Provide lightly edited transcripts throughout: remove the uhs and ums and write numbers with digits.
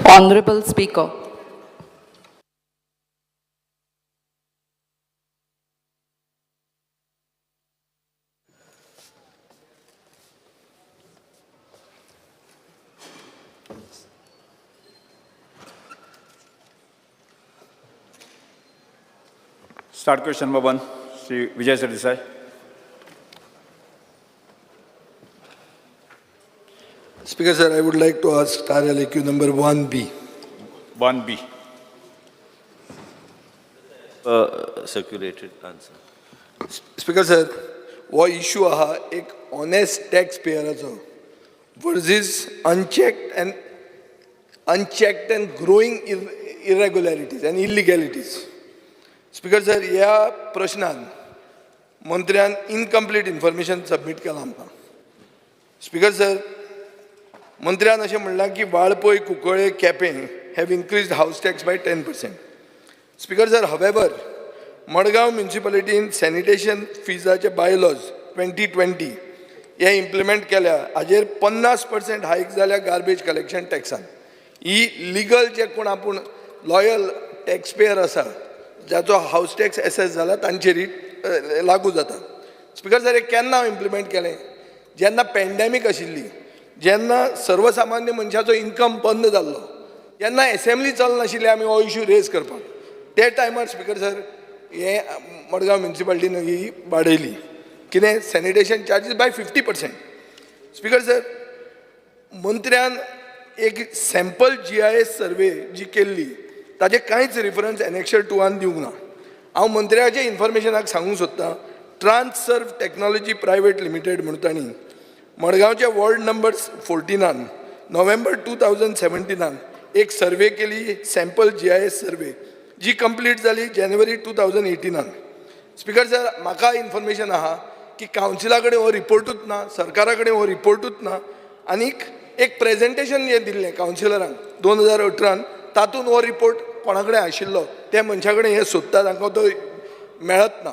Honorable Speaker. Start question number 1, Sri Vijay Sardesai. Speaker sir, I would like to ask star LAQ number 1B. 1B. Circulated answer. Speaker sir, वो issue आहा एक honest taxpayeraचो versus unchecked and growing irregularities and illegalities. Speaker sir, ह्या प्रश्नान मंत्र्यान incomplete information submit केला आमकां. Speaker sir, मंत्र्यान अशें म्हणलां की Valpoi Cuncolim Quepem have increased house tax by 10%. Speaker sir, however, Madgaon म्युनिसिपालिटीन सॅनिटेशन फिजाचे बायलॉज 2020 हे इम्प्लिमेंट केल्या हाजेर 50% हायक जाल्या गार्बेज कलेक्शन टॅक्सान. ही लिगल जे कोण आपूण लॉयल टॅक्स पेयर आसा जाचो हावस टॅक्स एसेस जाला तांचेर लागू जाता. स्पीकर सर, हे केन्ना इम्प्लिमेंट केलें? जेन्ना पॅन्डेमीक आशिल्ली, जेन्ना सर्वसामान्य मनशाचो इन्कम बंद जाल्लो, जेन्ना एसेंब्ली चलनाशिल्ली आमी हो इश्यू रेज करपाक, ते टायमार स्पीकर सर हे मडगांव म्युनिसिपालिटीन ही वाडयली. कितें? Sanitation charges by 50%. Speaker sir, मंत्र्यान एक सॅम्पल GIS सर्वे जी केल्ली ताजे कांयच रेफरन्स एनेक्शर 2 दिवंक ना. हांव मंत्र्याचे इन्फॉर्मेशनाक सांगूंक सोदतां, ट्रान्ससर्व टॅक्नॉलॉजी प्रायवेट लिमिटेड म्हणून तांणी मडगांवच्या वॉर्ड नंबर 14 नोव्हेंबर 2017 एक सर्वे केली, सॅम्पल GIS सर्वे, जी कंप्लीट जाली जानेवारी 2018. स्पीकर सर, म्हाका इन्फॉर्मेशन आहा की कावन्सिला कडेन हो रिपोर्टूच ना, सरकारा कडेन हो रिपोर्टूच ना, आनीक एक प्रेजेंटेशन हें दिल्लें कावन्सिलरांक 2018, तातूंत हो रिपोर्ट कोणा कडेन आशिल्लो त्या मनशा कडेन हें सोदता, तांकां तो मेळत ना.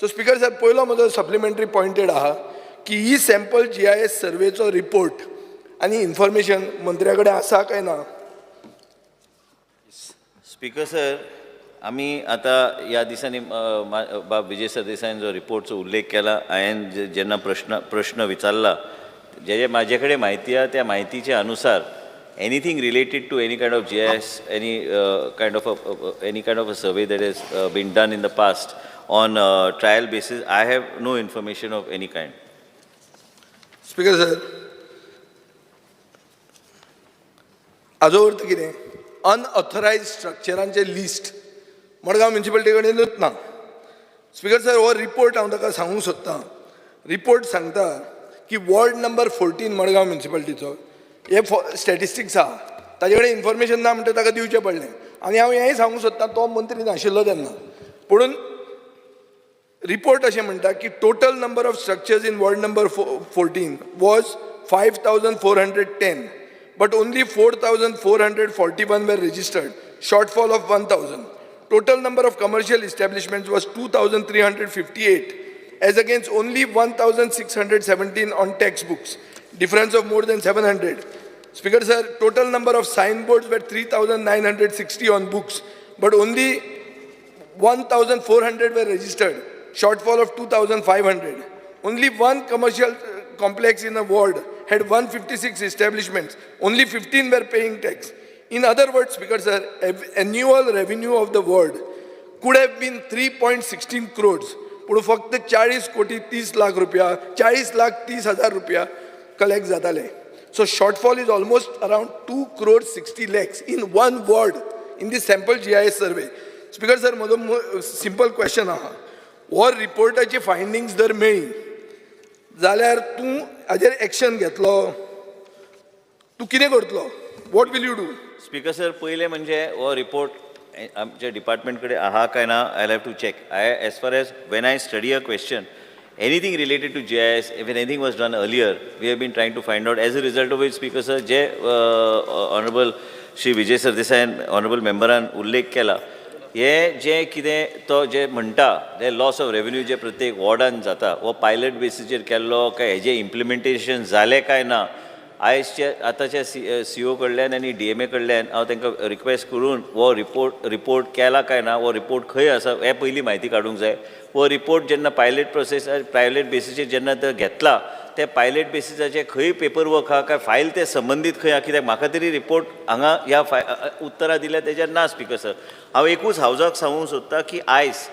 सो स्पीकर सर, पयलो म्हजो सप्लिमेंटरी पॉयंटेड आहा की ही सॅम्पल GIS सर्वेचो रिपोर्ट आनी इन्फॉर्मेशन मंत्र्या कडेन आसा काय ना? स्पीकर सर, आम्ही आता या दिसांनी बाब विजय सरदेसाईन जो रिपोर्टचा उल्लेख केला, हांवें जेन्ना प्रश्न विचारला, जे माझे कडेन माहिती आहे त्या माहितीच्या अनुसार anything related to any kind of GIS, any kind of a survey that has been done in the past on trial basis, I have no information of any kind. Speaker sir, हाजो अर्थ कितें? Unauthorised स्ट्रक्चरांचे list Madgaon municipality कडेनूच ना. Speaker sir, हो report हांव ताका सांगूंक सोदतां. रिपोर्ट सांगता की वॉर्ड नंबर 14 मडगांव म्युनिसिपालिटीचो हे स्टॅटिस्टिक्स आहा, ताजे कडेन इन्फॉर्मेशन ना म्हणटा ताका दिवचें पडलें. आनी हांव हेंय सांगूंक सोदतां, तो मंत्री नाशिल्लो तेन्ना, पुणून रिपोर्ट अशें म्हणटा की total number of structures in ward number 14 was 5410, but only 4441 were registered, shortfall of 1000. Total number of commercial establishments was 2358, as against only 1617 on textbooks, difference of more than 700. Speaker sir, total number of signboards were 3960 on books, but only 1400 were registered, shortfall of 2500. Only one commercial complex in a ward had 156 establishments, only 15 were paying tax. In other words, Speaker sir, annual revenue of the ward could have been 3.16 crores, पण फक्त 40 कोटी 30 लाख रुपया, 40 लाख 30,000 रुपया collect जाताले. So shortfall is almost around 2 crores 60 lakhs in one ward in the sample GIS survey. Speaker sir, म्हजो simple question आहा, हो रिपोर्टाची फायंडिंग्स जर मेळ्ळी जाल्यार तूं हाजेर एक्शन घेतलो, तूं कितें करतलो? What will you do? Speaker sir, पहिले म्हणजे हो रिपोर्ट आमच्या डिपार्टमेंट कडेन आहा काय ना, I have to check. As far as when I study a question, anything related to GIS, if anything was done earlier, we have been trying to find out. As a result of which, Speaker sir, J Honorable Shri Vijay Sardesai, Honorable Memberan उल्लेख केला, हे जे कितें तो जे म्हणटा ते loss of revenue जे प्रत्येक वॉर्डान जाता, वो pilot बेसिसचेर केल्लो काय हेजे इम्प्लिमेंटेशन जालें काय ना, आयएसच्या आतांच्या CEO कडल्यान आनी DMA कडल्यान हांव तांकां रिक्वेस्ट करून हो रिपोर्ट केला काय ना, हो रिपोर्ट खंय आसा हे पयली म्हायती काडूंक जाय. हो रिपोर्ट जेन्ना पायलट बेसिसीर जेन्ना तो घेतला, त्या पायलट बेसिसाचेर खंय पेपर वर्क आहा काय फायल ते संबंदीत खंय आहा, कित्याक म्हाका तरी रिपोर्ट हांगा ह्या उत्तरां दिल्या तेजेर ना स्पीकर सर. हांव एकूच हावजाक सांगूंक सोदतां की आयज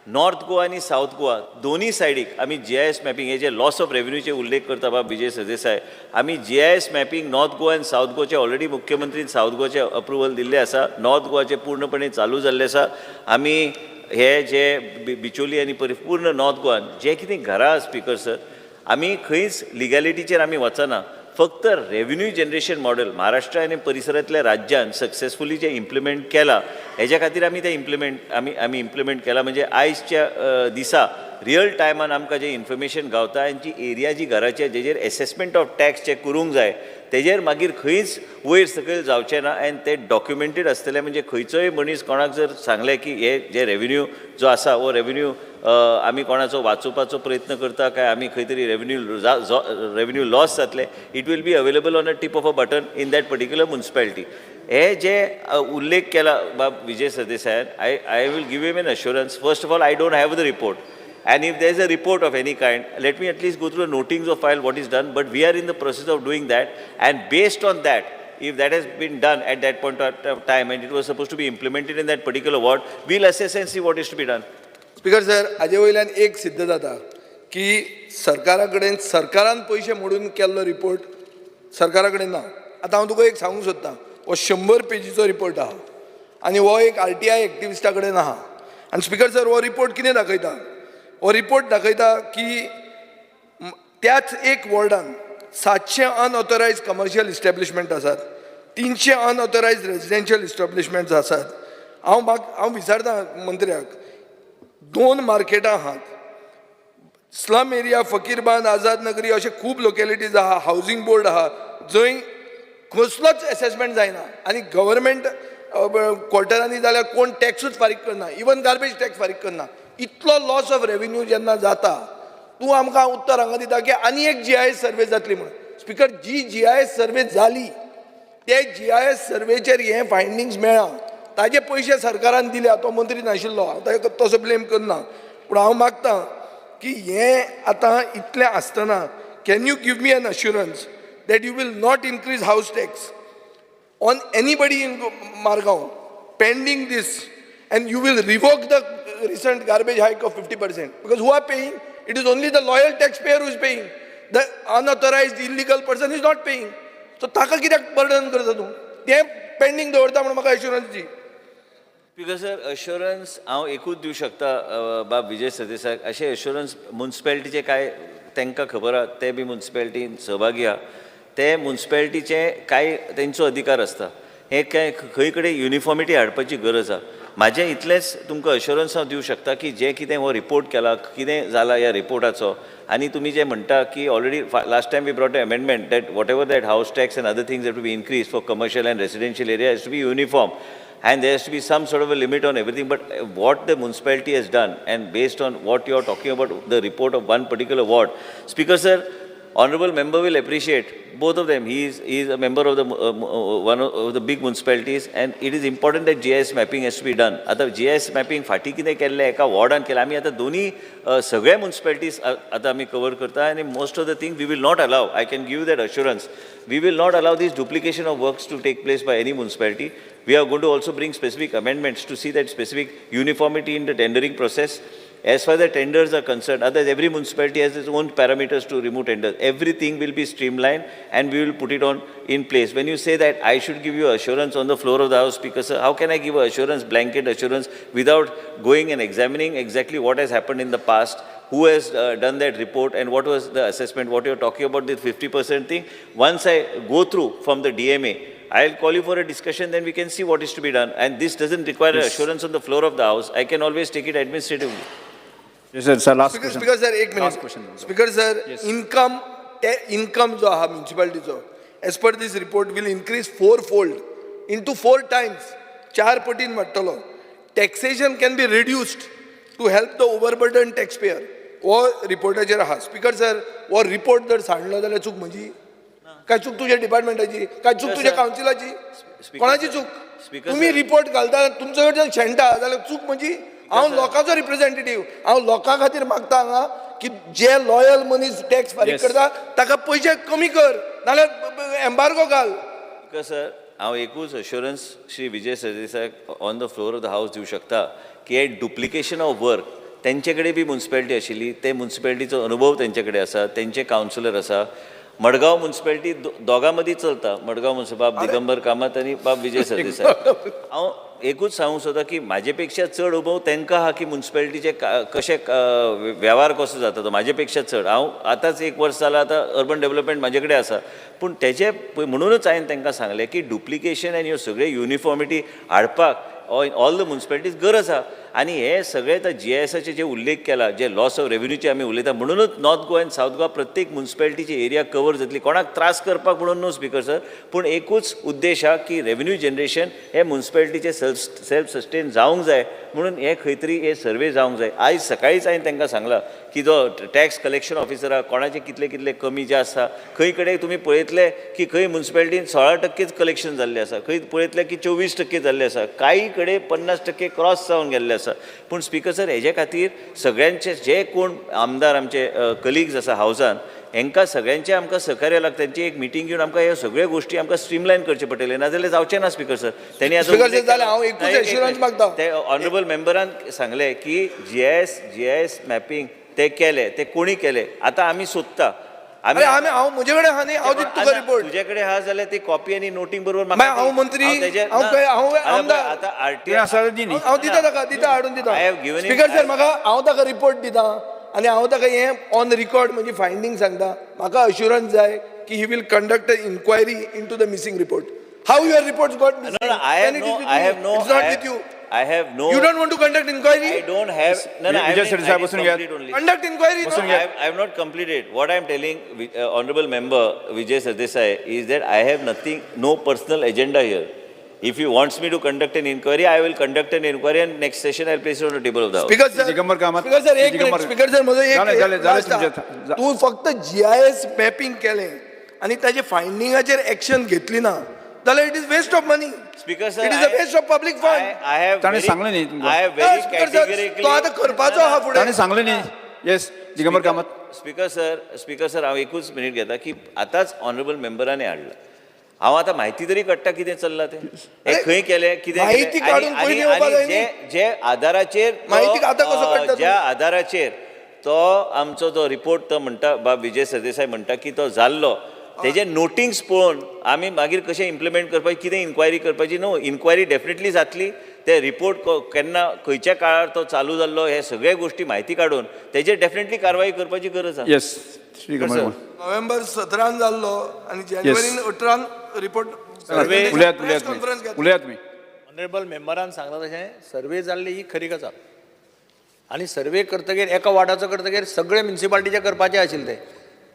नॉर्थ गोवा आणि साऊथ गोवा दोन्ही सायडीक आमी GIS मॅपिंग हे जे लॉस ऑफ रेव्हेन्यूचे उल्लेख करता बाब विजय सरदेसाय, आमी GIS मॅपिंग नॉर्थ गोवा आनी साऊथ गोवाचे ऑलरेडी मुख्यमंत्रीन साऊथ गोवाचे अप्रुवल दिल्ले आसा, नॉर्थ गोवाचे पूर्णपणे चालू जाल्ले आसा. आमी हे जे बिचोली आनी पूर्ण नॉर्थ गोवान जे कितें घरां स्पीकर सर, आमी खंयच लिगॅलिटीचेर आमी वचना. फक्त रेव्हेन्यू जनरेशन मॉडेल महाराष्ट्र आनी परिसरांतल्या राज्यान सक्सेसफुली जे इम्प्लिमेंट केला, हेज्या खातीर आमी ते आमी इम्प्लिमेंट केला. म्हणजे आयजच्या दिसा रियल टायमान आमकां जे इन्फॉर्मेशन गावता आनी जी एरिया जी घराचे जेजेर एसेसमेंट ऑफ टॅक्स जे करूंक जाय तेजेर मागीर खंयच वयर सकयल जावचें ना आनी ते डॉक्युमेंटेड आसतलें. म्हणजे खंयचोय मनीस कोणाक जर सांगलें की हे जे रेव्हेन्यू जो आसा हो रेव्हेन्यू आमी कोणाचो वाचोवपाचो प्रयत्न करता काय आमी खंय तरी रेव्हेन्यू लॉस जातले, it will be available on a tip of a button in that particular municipality. हे जे उल्लेख केला बाब विजय सरदेसायान, I will give him an assurance. First of all, I don't have the report. And if there is a report of any kind, let me at least go through the notings of file what is done. But we are in the process of doing that. And based on that, if that has been done at that point of time and it was supposed to be implemented in that particular ward, we'll assess and see what is to be done. Speaker sir, हाजे वयल्यान एक सिद्ध जाता की सरकारा कडेन सरकारान पयशे मोडून केल्लो रिपोर्ट सरकारा कडेन ना. आतां हांव तुका एक सांगूंक सोदतां, हो 100 पेजीचो रिपोर्ट आहा आनी हो एक RTI एक्टिविस्टा कडेन आहा. आनी स्पीकर सर, हो रिपोर्ट कितें दाखयता? हो रिपोर्ट दाखयता की त्याच एक वॉर्डान 700 अनऑथोरायज्ड कमर्शियल इस्टॅब्लिशमेंट आसात, 300 अनऑथोरायज्ड रेजिडेन्शियल इस्टॅब्लिशमेंट्स आसात. हांव विचारता मंत्र्याक, 2 मार्केटां आहात, स्लम एरिया, फकीरबान, आझाद नगरी अशे खूब लोकेलिटीज आहा, हावजींग बोर्ड आहा जंय कसलोच एसेसमेंट जायना आनी गव्हर्मेंट क्वॉर्टरांनी जाल्यार कोण टॅक्सूच फारीक करना, इवन गार्बेज टॅक्स फारीक करना. इतलो लॉस ऑफ रेव्हेन्यू जेन्ना जाता, तूं आमकां उत्तर हांगा दिता की आनी एक GIS सर्वे जातली म्हणून. स्पीकर, जी GIS सर्वे जाली ते GIS सर्वेचेर हे फायंडिंग्स मेळ्ळा, ताजे पयशे सरकारान दिल्या, तो मंत्री नाशिल्लो, हांव ताका तसो ब्लेम करना. पूण हांव मागतां की हे आतां इतलें आसतना can you give me an assurance that you will not increase house tax on anybody in Margao pending this, and you will revoke the recent garbage hike of 50%, because who are paying? It is only the loyal taxpayer who is paying. The unauthorized illegal person is not paying. So ताका कित्याक burden करता तूं? ते pending दवरता म्हणून म्हाका assurance the. Because sir, assurance हांव एकूच दिवं शकता बाब विजय सरदेसाय. अशे अश्युरन्स म्युन्सिपॅलिटीचे काय तांकां खबर आहा, ते बी म्युन्सिपॅलिटीन सहभागी आहा, ते म्युन्सिपॅलिटीचे काय तेंचो अधिकार आसता. हे काय खंय कडेन युनिफॉर्मिटी हाडपाची गरज आहा. म्हाजें इतलेंच तुमकां अश्युरन्स हांव दिवं शकता की जे कितें हो रिपोर्ट केला, कितें जाला ह्या रिपोर्टाचो, आनी तुमी जे म्हणटा की already last time we brought a amendment that whatever that house tax and other things have to be increase for commercial and residential area has to be uniform and there has to be some sort of a limit on everything. But what the municipality has done, and based on what you are talking about, the report of one particular ward, Speaker sir, honourable member will appreciate both of them. He is a member of the one of the big municipalities, and it is important that GIS mapping has to be done. आता GIS mapping फाटी कितें केल्लें एका वॉर्डान केलें. आमी आतां दोनी सगळे मुन्सिपॅलिटीज आतां आमी कवर करता, आनी most of the thing we will not allow. I can give that assurance. We will not allow this duplication of works to take place by any municipality. We are going to also bring specific amendments to see that specific uniformity in the tendering process. As far as the tenders are concerned, otherwise every municipality has its own parameters to remove tenders. Everything will be streamlined and we will put it on in place. When you say that I should give you assurance on the floor of the House, Speaker sir, how can I give assurance, blanket assurance, without going and examining exactly what has happened in the past? Who has done that report and what was the assessment, what you're talking about, the 50% thing. Once I go through from the DMA, I'll call you for a discussion, then we can see what is to be done. And this doesn't require assurance on the floor of the House. I can always take it administratively. Yes, sir. Last question. Speaker sir, एक Last minute. question. Speaker sir, income जो आहा municipalityचो, as per this report will increase 4-fold into 4 times. 4 पटीन वाडटलो. Taxation can be reduced to help the overburdened taxpayer. हो रिपोर्टाचेर आहा. Speaker sir, हो report जर सांडलो जाल्यार चूक म्हजी. काय चूक तुझ्या डिपार्टमेंटाची, काय चूक तुझ्या काउन्सिलाची, कोणाची चूक? तुम्ही रिपोर्ट घालता तुमच्या कडच्यान शेणटा जाल्यार चूक म्हणजे हांव लोकांचो रिप्रेझेंटेटिव्ह, हांव लोकां खातीर मागता हांगा की जे लॉयल मनीस टॅक्स फारीक करता ताका पयशे कमी कर, नाल्यार एम्बार्गो घाल. सर हांव एकूच assurance Shri Vijay Sardesai on the floor of the हावस दिवं शकता की हे डुप्लिकेशन ऑफ वर्क तेंचे कडेन बी म्युन्सिपॅलिटी आशिल्ली, ते म्युन्सिपॅलिटीचो अनुभव तेंचे कडेन आसा, तेंचे कावन्सिलर आसा. मडगांव म्युन्सिपॅलिटी दोगां मदीं चलता, मडगांव म्युन्सिपल बाब दिगंबर कामत आनी बाब विजय सरदेसाय. हांव एकूच सांगूंक सोदता की म्हाजे पेक्षा चड अनुभव तांकां आहा की म्युन्सिपॅलिटीचे कशें वेव्हार कसो जाता तो म्हाजे पेक्षा चड. हांव आतांच 1 वर्स जालां आतां अर्बन डेव्हलपमेंट म्हाजे कडेन आसा, पूण तेजे म्हणूनच हांवें तांकां सांगलें की डुप्लिकेशन आनी ह्यो सगळे युनिफॉर्मिटी हाडपाक ऑल द म्युन्सिपॅलिटीज गरज आहा. आनी हे सगळे आतां GISचे जे उल्लेख केला, जे लॉस ऑफ रेव्हेन्यूचे आमी उलयता, म्हणूनच नॉर्थ गोवा आनी सावथ गोवा प्रत्येक म्युन्सिपॅलिटीची एरिया कवर जातली. कोणाक त्रास करपाक म्हणून न्हू स्पिकर सर, पूण एकूच उद्देश हा की रेव्हेन्यू जनरेशन हे म्युन्सिपॅलिटीचे सेल्फ सस्टेन जावंक जाय, म्हणून हे खंय तरी हे सर्वे जावंक जाय. आयज सकाळीच हांवें तांकां सांगलां की जो टॅक्स कलेक्शन ऑफिसर आहा कोणाचे कितले कितले कमी जे आसा, खंय कडेन तुमी पळयतले की खंय म्युन्सिपॅलिटीन 16% कलेक्शन जाल्लें आसा, खंय पळयतले की 24% जाल्लें आसा, काही कडेन 50% क्रॉस जावन गेल्ले आसा. पूण स्पिकर सर हेजे खातीर सगळ्यांचे जे कोण आमदार आमचे कलिग्स आसा हावसान, हांकां सगळ्यांचे आमकां सहकार्य लागता. तांची एक मिटींग घेवन आमकां ह्यो सगळ्यो गोश्टी आमकां स्ट्रीमलायन करचे पडटले, नाजाल्यार जावचें ना स्पिकर सर. त्यांनी ते ऑनरेबल मेंबरान सांगले की GIS मॅपिंग ते केले, ते कोणी केले, आतां आमी सोदता. म्हजे कडेन आहा न्ही, हांव दिता तुका रिपोर्ट. तुजे कडेन आहा जाल्यार ती कॉपी आनी नोटींग बरोबर हांव मंत्री, आतां RTI हांव दिता ताका, दिता हाडून दिता. स्पिकर सर म्हाका हांव ताका रिपोर्ट दिता आनी हांव ताका हें ऑन रिकॉर्ड म्हणजे फायंडींग सांगता. म्हाका अश्युरन्स जाय की he will conduct a inquiry into the missing report. How your reports got missing? I have no. You don't want to conduct inquiry? I don't have. No, I Vijay Sir, have complete only. Conduct inquiry. I have not completed. What I am telling honorable member Vijay Sardesai is that I have nothing, no personal agenda here. If he wants me to conduct an inquiry, I will conduct an inquiry, and next session I will place it on the table of the House. Speaker sir, Digambar Kamat. Speaker sir, एक minute. Speaker sir, माझं झाले. तू फक्त GIS mapping केलें आणि ताजे फायंडिंगाचेर action घेतली ना जाल्यार it is waste of money. Speaker sir, it is a waste of public fund. I have ताणे very, सांगलं नाही I have very categorically. तो आता करपाचो आहा फुडें. ताणे सांगले न्ही. Yes Digambar Kamat. Speaker sir हांव एकूच मिनीट घेता की आतांच ऑनरेबल मेंबरांनी हाडला. हांव आतां म्हायती तरी काडटा कितें चल्लां तें, हे खंय केलें, कितें म्हायती काडून पयलीं येवपाक जाय न्ही. जे आधाराचेर म्हायती आतां कसो काडटा तूं? ज्या आधाराचेर तो आमचो जो रिपोर्ट तो म्हणटा बाब विजय सरदेसाय म्हणटा की तो जाल्लो, तेजे नोटिंग्स पळोवन आमी मागीर कशें इम्प्लिमेंट करपाची, कितें इन्क्वायरी करपाची. नो, इन्क्वायरी डेफिनेटली जातली. ते रिपोर्ट केन्ना खंयच्या काळार तो चालू जाल्लो, हे सगळे गोश्टी म्हायती काडून तेजेर डेफिनेटली कारवाई करपाची गरज आसा. येस श्री कमल. नोव्हेंबर 17 जाल्लो आणि जानेवारीन 18 रिपोर्ट उलयात मी. ऑनरेबल मेंबरान सांगला तशें सर्वे जाल्ली ही खरी गजाल. आनी सर्वे करतकीर एका वार्डाचो करतकीर सगळे म्युन्सिपाल्टीचे करपाचें आशिल्लें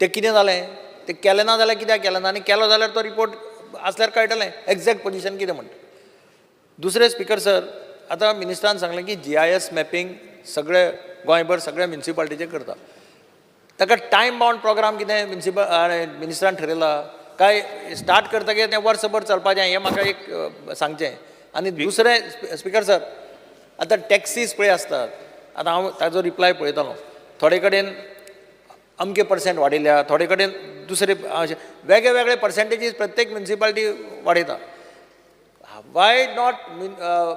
तें कितें जालें, तें केलें ना जाल्यार कित्याक केलें ना, आनी केलो जाल्यार तो रिपोर्ट आसल्यार कळटलें एक्झॅक्ट पोजिशन कितें म्हणटा. दुसरें स्पिकर सर, आतां मिनिस्टरान सांगलें की GIS मॅपिंग सगळे गोंयभर सगळ्या म्युन्सिपाल्टीचे करता. ताका टायम बाउंड प्रोग्राम कितें मिनिस्टरान ठरयला काय, स्टार्ट करतकीर तें वर्सभर चलपाचें हें म्हाका एक सांगचें. आनी दुसरें स्पिकर सर, आतां टॅक्सीज पळय आसतात, आतां हांव ताजो रिप्लाय पळयतालो, थोडे कडेन अमके % वाडयल्या, थोडे कडेन दुसरे वेगळे वेगळे पर्सेंटेजीस प्रत्येक म्युन्सिपाल्टी वाडयता. Why not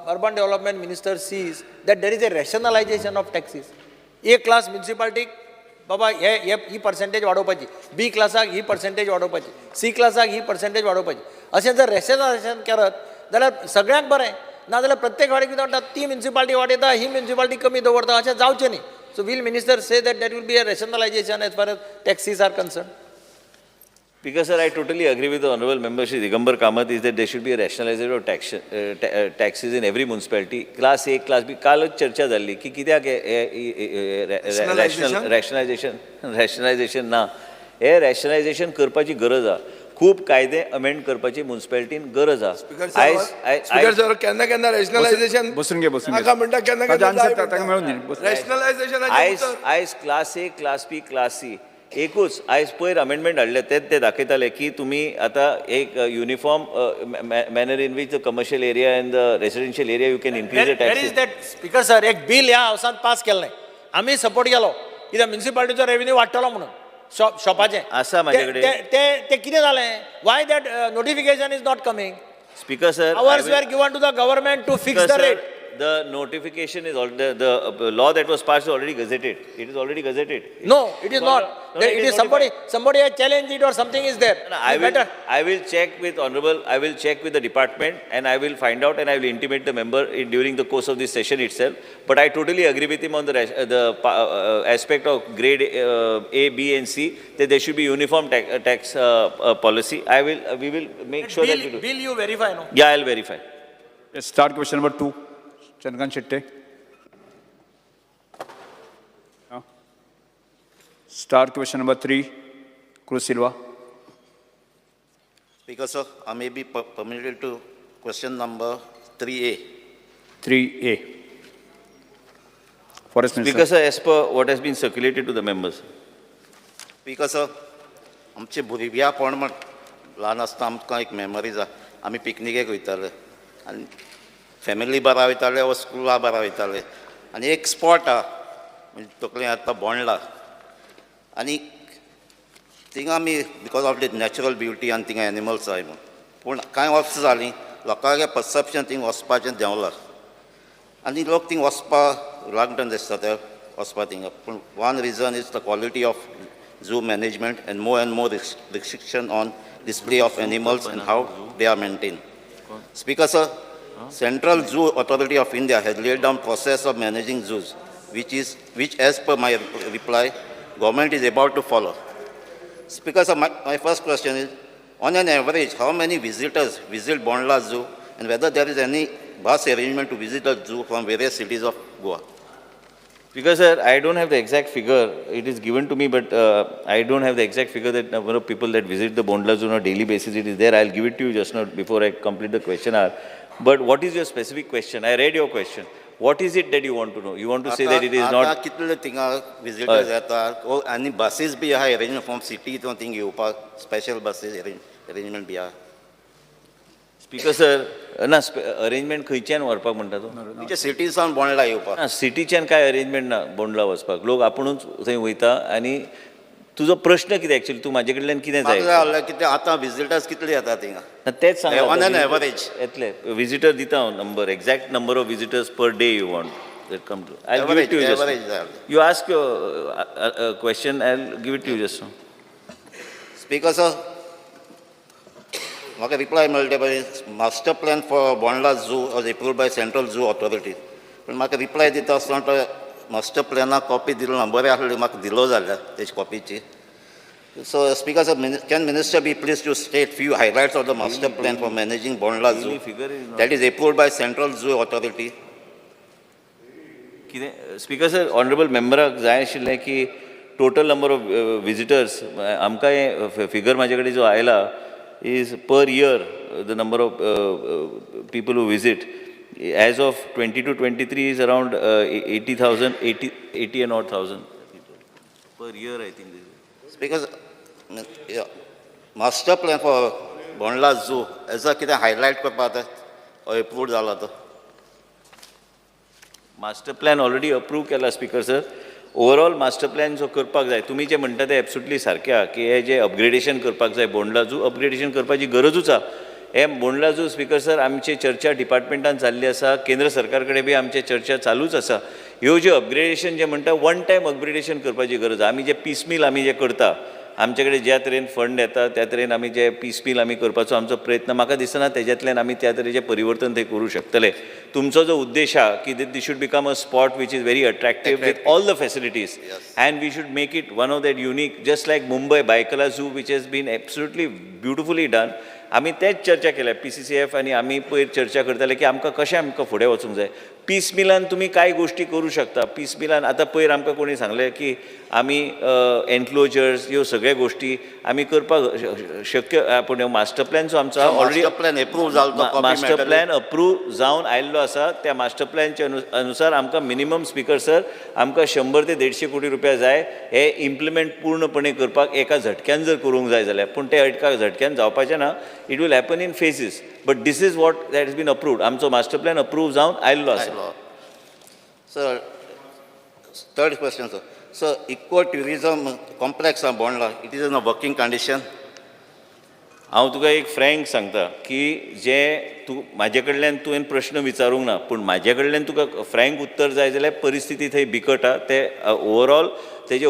urban development minister sees that there is a rationalisation of taxes. A class म्युन्सिपाल्टीक बाबा ही पर्सेंटेज वाडोवपाची, B क्लासाक ही पर्सेंटेज वाडोवपाची, C क्लासाक ही पर्सेंटेज वाडोवपाची. अशें जर रॅशनलायजेशन करत जाल्यार सगळ्यांक बरें, नाजाल्यार प्रत्येक वाडीक कितें वाटता ती म्युन्सिपाल्टी वाडयता, ही म्युन्सिपाल्टी कमी दवरता, अशें जावचें न्ही. So will minister say that there will be a rationalization as far as taxes are concerned? Because sir, I totally agree with the honorable member Shri Digambar Kamath is that there should be a rationalization of taxes in every municipality. Class A, Class B. कालच चर्चा झाली की कित्याक रॅशनलायजेशन ना. हे रॅशनलायजेशन करपाची गरज आहा. खूब कायदे अमेंड करपाची म्युन्सिपाल्टीन गरज आहा. स्पीकर सर, केन्ना केन्ना रॅशनलायजेशन बसून घे. नाका म्हणटा, केन्ना केन्ना मेळून दी. रॅशनलायजेशन आयज class A, class B, class C एकूच आयज पयर अमेंडमेंट हाडले ते दाखयताले की तुमी आतां एक uniform manner in which the commercial area and the residential area you can increase the where is taxes. That speaker sir एक बिल ह्या हावसात पास केल्लें आमी सपोर्ट केलो कित्याक म्युन्सिपालिटीचो रेव्हेन्यू वाडटलो म्हणून शॉपाचें आसा म्हाजे कडेन. ते कितें जालें why that notification is not coming speaker sir, hours were given to the government to fix the rate. The notification is the law that was passed is already gazetted. It is already gazetted. No, it is not. No, There- it it is is somebody has challenged it or something is there. No, You better. I will check with honorable, I will check with the department and I will find out and I will intimate the member during the course of this session itself. But I totally agree with him on the aspect of grade A, B and C, that there should be uniform tax policy. We will make sure that we do. Bill you verify, no? Yeah, I'll verify. Let's start question number 2. Chandrakant Shetty. No. Start question number 3. Cruz Silva. Speaker, sir, I may be permitted to question number 3A. 3A. Forest Minister. Because as per what has been circulated to the members. Speaker, sir, आमचे भुरग्यापण म्हण ल्हान आसतना आमकां एक memories आहा. आमी पिकनिकेक वयताले आनी फॅमिली बारा वयताले वा स्कुला बारा वयताले आनी एक स्पॉट आहा म्हणजे तकलें आतां बोंडला आनी थिंगा आमी because of the natural beauty आनी थिंगा एनिमल्स आहाय म्हूण पूण कांय वर्सां जालीं लोकांगे परसेप्शन थिंगा वचपाचें देंवलां आनी लोक थिंगा वचपाक लागून दिसता ते वचपा थिंगा पूण one reason is the quality of zoo management and more restriction on display of animals and how they are maintained. Speaker, sir, Central Zoo Authority of India has laid down process of managing zoos, which as per my reply, government is about to follow. Speaker, sir, my first question is, on an average, how many visitors visit Bondla Zoo and whether there is any bus arrangement to visit the zoo from various cities of Goa? Because sir, I don't have the exact figure. It is given to me, but I don't have the exact figure that number of people that visit the Bondla Zoo on a daily basis. It is there. I'll give it to you just now before I complete the question hour. But what is your specific question? I read your question. What is it that you want to know? You want to say that it is not... कितले थिंगा visitors येतात आनी buses B आहा arrange from city तो thing येवपाक special buses arrangement B आहा. Speaker sir, ना arrangement खंयच्यान व्हरपाक म्हणटा तूं? म्हणजे सिटीसान बोंडला येवपाक. ना सिटीच्यान काय अरेंजमेंट ना बोंडला वचपाक. लोक आपुणूच थंय वयता आनी तुजो प्रश्न कितें एक्चुअली तूं म्हाजे कडल्यान कितें जाय? म्हाका जाय आसलें कितें आतां विजिटर्स कितले येतात थिंगा? ना तेच सांग. ऑन एन एवरेज येतले विजिटर दिता हांव number exact number of visitors per day you want that come to. I'll give it to you just now. You ask your question, I'll give it to you just now. Speaker sir, म्हाका reply मेळटा पळय master plan for Bondla zoo was approved by central zoo authority. पूण म्हाका reply दिता आसतना तो master प्लॅनाक copy दिलो ना. बरें आसलें म्हाका दिलो जाल्यार तेजी कॉपीची. So, Speaker, sir, can Minister be pleased to state few highlights of the master plan for managing Bondla Zoo that is approved by Central Zoo Authority? कितें स्पीकर सर, ऑनरेबल मेंबराक जाय आशिल्लें की टोटल नंबर ऑफ विजिटर्स आमकां हें figure म्हाजे कडेन जो आयला is per year the number of people who visit as of 22-23 is around 80,000 80 and odd thousand per year I think. Because master plan for Bondla Zoo as a कितें highlight करपाक जाता approved जाला तो. Master plan already approve केला speaker sir. Overall master plan जो करपाक जाय तुमी जे म्हणटा ते एब्सोल्युटली सारकें आहा की हे जे अपग्रेडेशन करपाक जाय बोंडला झू अपग्रेडेशन करपाची गरजूच आहा. हे बोंडला झू स्पीकर सर आमची चर्चा डिपार्टमेंटान जाल्ली आसा. केंद्र सरकार कडेन बी आमची चर्चा चालूच आसा. ह्यो ज्यो अपग्रेडेशन जे म्हणटा वन टायम अपग्रेडेशन करपाची गरज आहा. आमी जे पीसमील आमी जे करता आमचे कडेन ज्या तरेन फंड येता त्या तरेन आमी जे पीसमील आमी करपाचो आमचो प्रयत्न म्हाका दिसना तेज्यातल्यान आमी त्या तरेचें परिवर्तन थंय करूं शकतले. तुमचो जो उद्देश आहा की this should become a spot which is very attractive with all the facilities and we should make it one of that unique just like Mumbai Byculla zoo which has been absolutely beautifully done. आमी तेच चर्चा केल्या PCCF आनी आमी पयर चर्चा करताले की आमकां कशें आमकां फुडें वचूंक जाय. पीस मिलान तुम्ही काय गोष्टी करू शकता. पीस मिलान आतां पयर आमकां कोणी सांगलें की आमी एनक्लोजर्स ह्यो सगळ्यो गोष्टी आमी करपाक शक्य, पूण मास्टर प्लॅन जो आमचो ऑलरेडी मास्टर प्लॅन एप्रूव जालो तो copy मास्टर मेळटली. प्लॅन अप्रूव जावन आयिल्लो आसा. त्या मास्टर प्लॅनच्या अनुसार आमकां मिनिमम स्पीकर सर आमकां 100 ते 150 कोटी रुपया जाय हे इम्प्लिमेंट पूर्णपणे करपाक एका झटक्यान जर करूंक जाय जाल्यार. पूण ते एका झटक्यान जावपाचें ना. It will happen in phases. But this is what that has been approved. आमचो मास्टर प्लॅन अप्रूव जावन आयिल्लो आसा. Sir, third question, sir. Sir, eco-tourism complex on Bondla, it is in a working condition. हांव तुका एक frank सांगता की जे तूं म्हाजे कडल्यान तुवें प्रश्न विचारूंक ना, पूण म्हाजे कडल्यान तुका फ्रँक उत्तर जाय जाल्यार परिस्थिती थंय बिकट आहा. ते ओवरऑल तेजे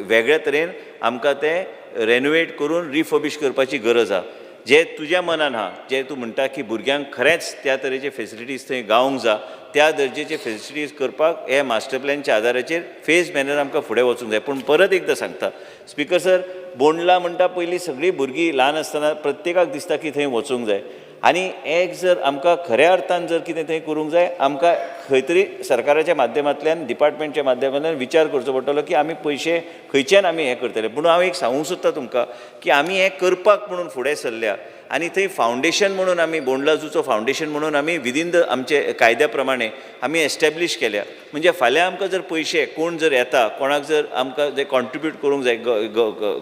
वेगळ्या तरेन आमकां ते रेनोवेट करून रिफर्बिश करपाची गरज आहा. जे तुज्या मनान आहा, जे तूं म्हणटा की भुरग्यांक खरेंच त्या तरेचे फेसिलिटीज थंय गावूंक जाय, त्या दर्जेचे फेसिलिटीज करपाक हे मास्टर प्लॅनच्या आदाराचेर फेज मॅनर आमकां फुडें वचूंक जाय. पूण परत एकदां सांगता, स्पीकर सर, बोंडला म्हणटा पयलीं सगळीं भुरगीं ल्हान आसतना प्रत्येकाक दिसता की थंय वचूंक जाय. आनी एक जर आमकां खऱ्या अर्थान जर कितें थंय करूंक जाय, आमकां खंय तरी सरकाराच्या माध्यमांतल्यान, डिपार्टमेंटच्या माध्यमांतल्यान विचार करचो पडटलो की आमी पयशे खंयच्यान आमी हें करतले. पूण हांव एक सांगूंक सोदतां तुमकां की आमी हें करपाक म्हणून फुडें सरल्या. आनी थंय फावंडेशन म्हणून आमी बोंडला जूचो फावंडेशन म्हणून आमी विदीन द आमचे कायद्या प्रमाणे आमी एस्टॅब्लीश केल्या. म्हणजे फाल्यां आमकां जर पयशे कोण जर येता, कोणाक जर आमकां जे कॉन्ट्रिब्यूट करूंक जाय,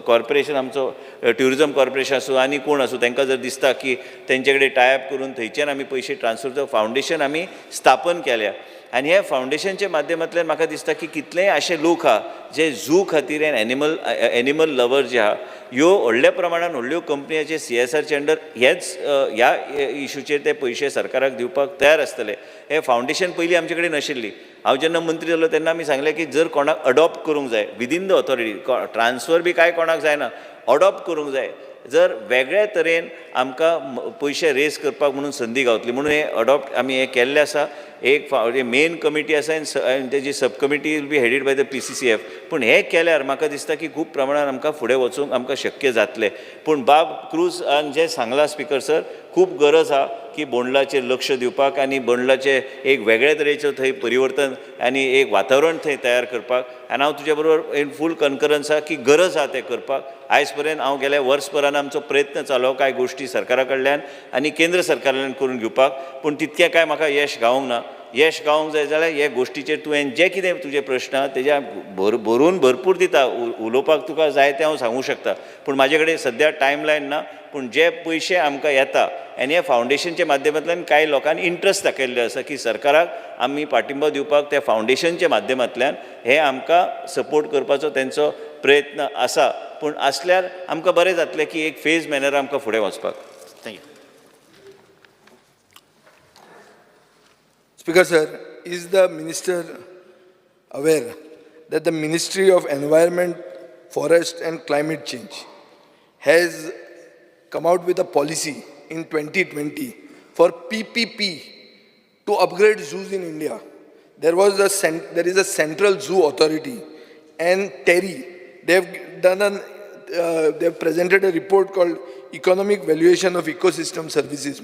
कॉर्पोरेशन आमचो ट्युरिजम कॉर्पोरेशन आसूं आनी कोण आसूं, तांकां जर दिसता की तेंचे कडेन टायअप करून थंयच्यान आमी पयशे ट्रान्सफर, फावंडेशन आमी स्थापन केल्या. आनी हे फावंडेशनच्या माध्यमांतल्यान म्हाका दिसता की कितलेय अशे लोक आहा जे झू खातीर एनिमल लवर जे आहा, ह्यो व्हडल्या प्रमाणान व्हडल्यो कंपनीचे CSRचे अंडर ह्या इशूचेर ते पयशे सरकाराक दिवपाक तयार आसतले. हे फावंडेशन पयलीं आमचे कडेन नाशिल्ली. हांव जेन्ना मंत्री जालो तेन्ना आमी सांगलें की जर कोणाक अडॉप्ट करूंक जाय within the authority, transfer be काय कोणाक जायना, अडॉप्ट करूंक जाय, जर वेगळ्या तरेन आमकां पयशे रेज करपाक म्हणून संदी गावतली म्हणून हे अडॉप्ट आमी हे केल्लें आसा. एक मेन कमिटी आसा आनी तेजी subcommittee will be headed by the PCCF. पूण हे केल्यार म्हाका दिसता की खूब प्रमाणान आमकां फुडें वचूंक आमकां शक्य जातलें. पूण बाब क्रूजान जें सांगलां स्पीकर सर, खूब गरज आहा की बोंडलाचेर लक्ष दिवपाक आनी बोंडलाचें एक वेगळ्या तरेचो थंय परिवर्तन आनी एक वातावरण थंय तयार करपाक. आनी हांव तुज्या बरोबर इन फूल कन्करन्स आहा की गरज आहा तें करपाक. आयज पर्यंत हांव गेल्या वर्सभरान आमचो प्रयत्न चालू कांय गोश्टी सरकारा कडल्यान आनी केंद्र सरकारान करून घेवपाक. पूण तितकें काय म्हाका यश गावूंक ना. यश गावूंक जाय जाल्यार हे गोश्टीचेर तुवें जे कितें तुजे प्रश्न आहा तेज्या भरून भरपूर दिता. उलोवपाक तुका जाय तें हांव सांगूं शकता. पूण म्हाजे कडेन सद्या टायमलायन ना. पूण जे पयशे आमकां येता आनी हे फावंडेशनच्या माध्यमांतल्यान कांय लोकांनी इंट्रस्ट दाखयल्ले आसा की सरकाराक आमी पाठिंबो दिवपाक त्या फावंडेशनच्या माध्यमांतल्यान हे आमकां सपोर्ट करपाचो तेंचो प्रयत्न आसा. पूण आसल्यार आमकां बरें जातलें की एक फेज मॅनर आमकां फुडें वचपाक. Thank you. Speaker sir, is the minister aware that the Ministry of Environment, Forest and Climate Change has come out with a policy in 2020 for PPP to upgrade zoos in India? There is a central zoo authority and TERI. They have presented a report called Economic Valuation of Ecosystem Services.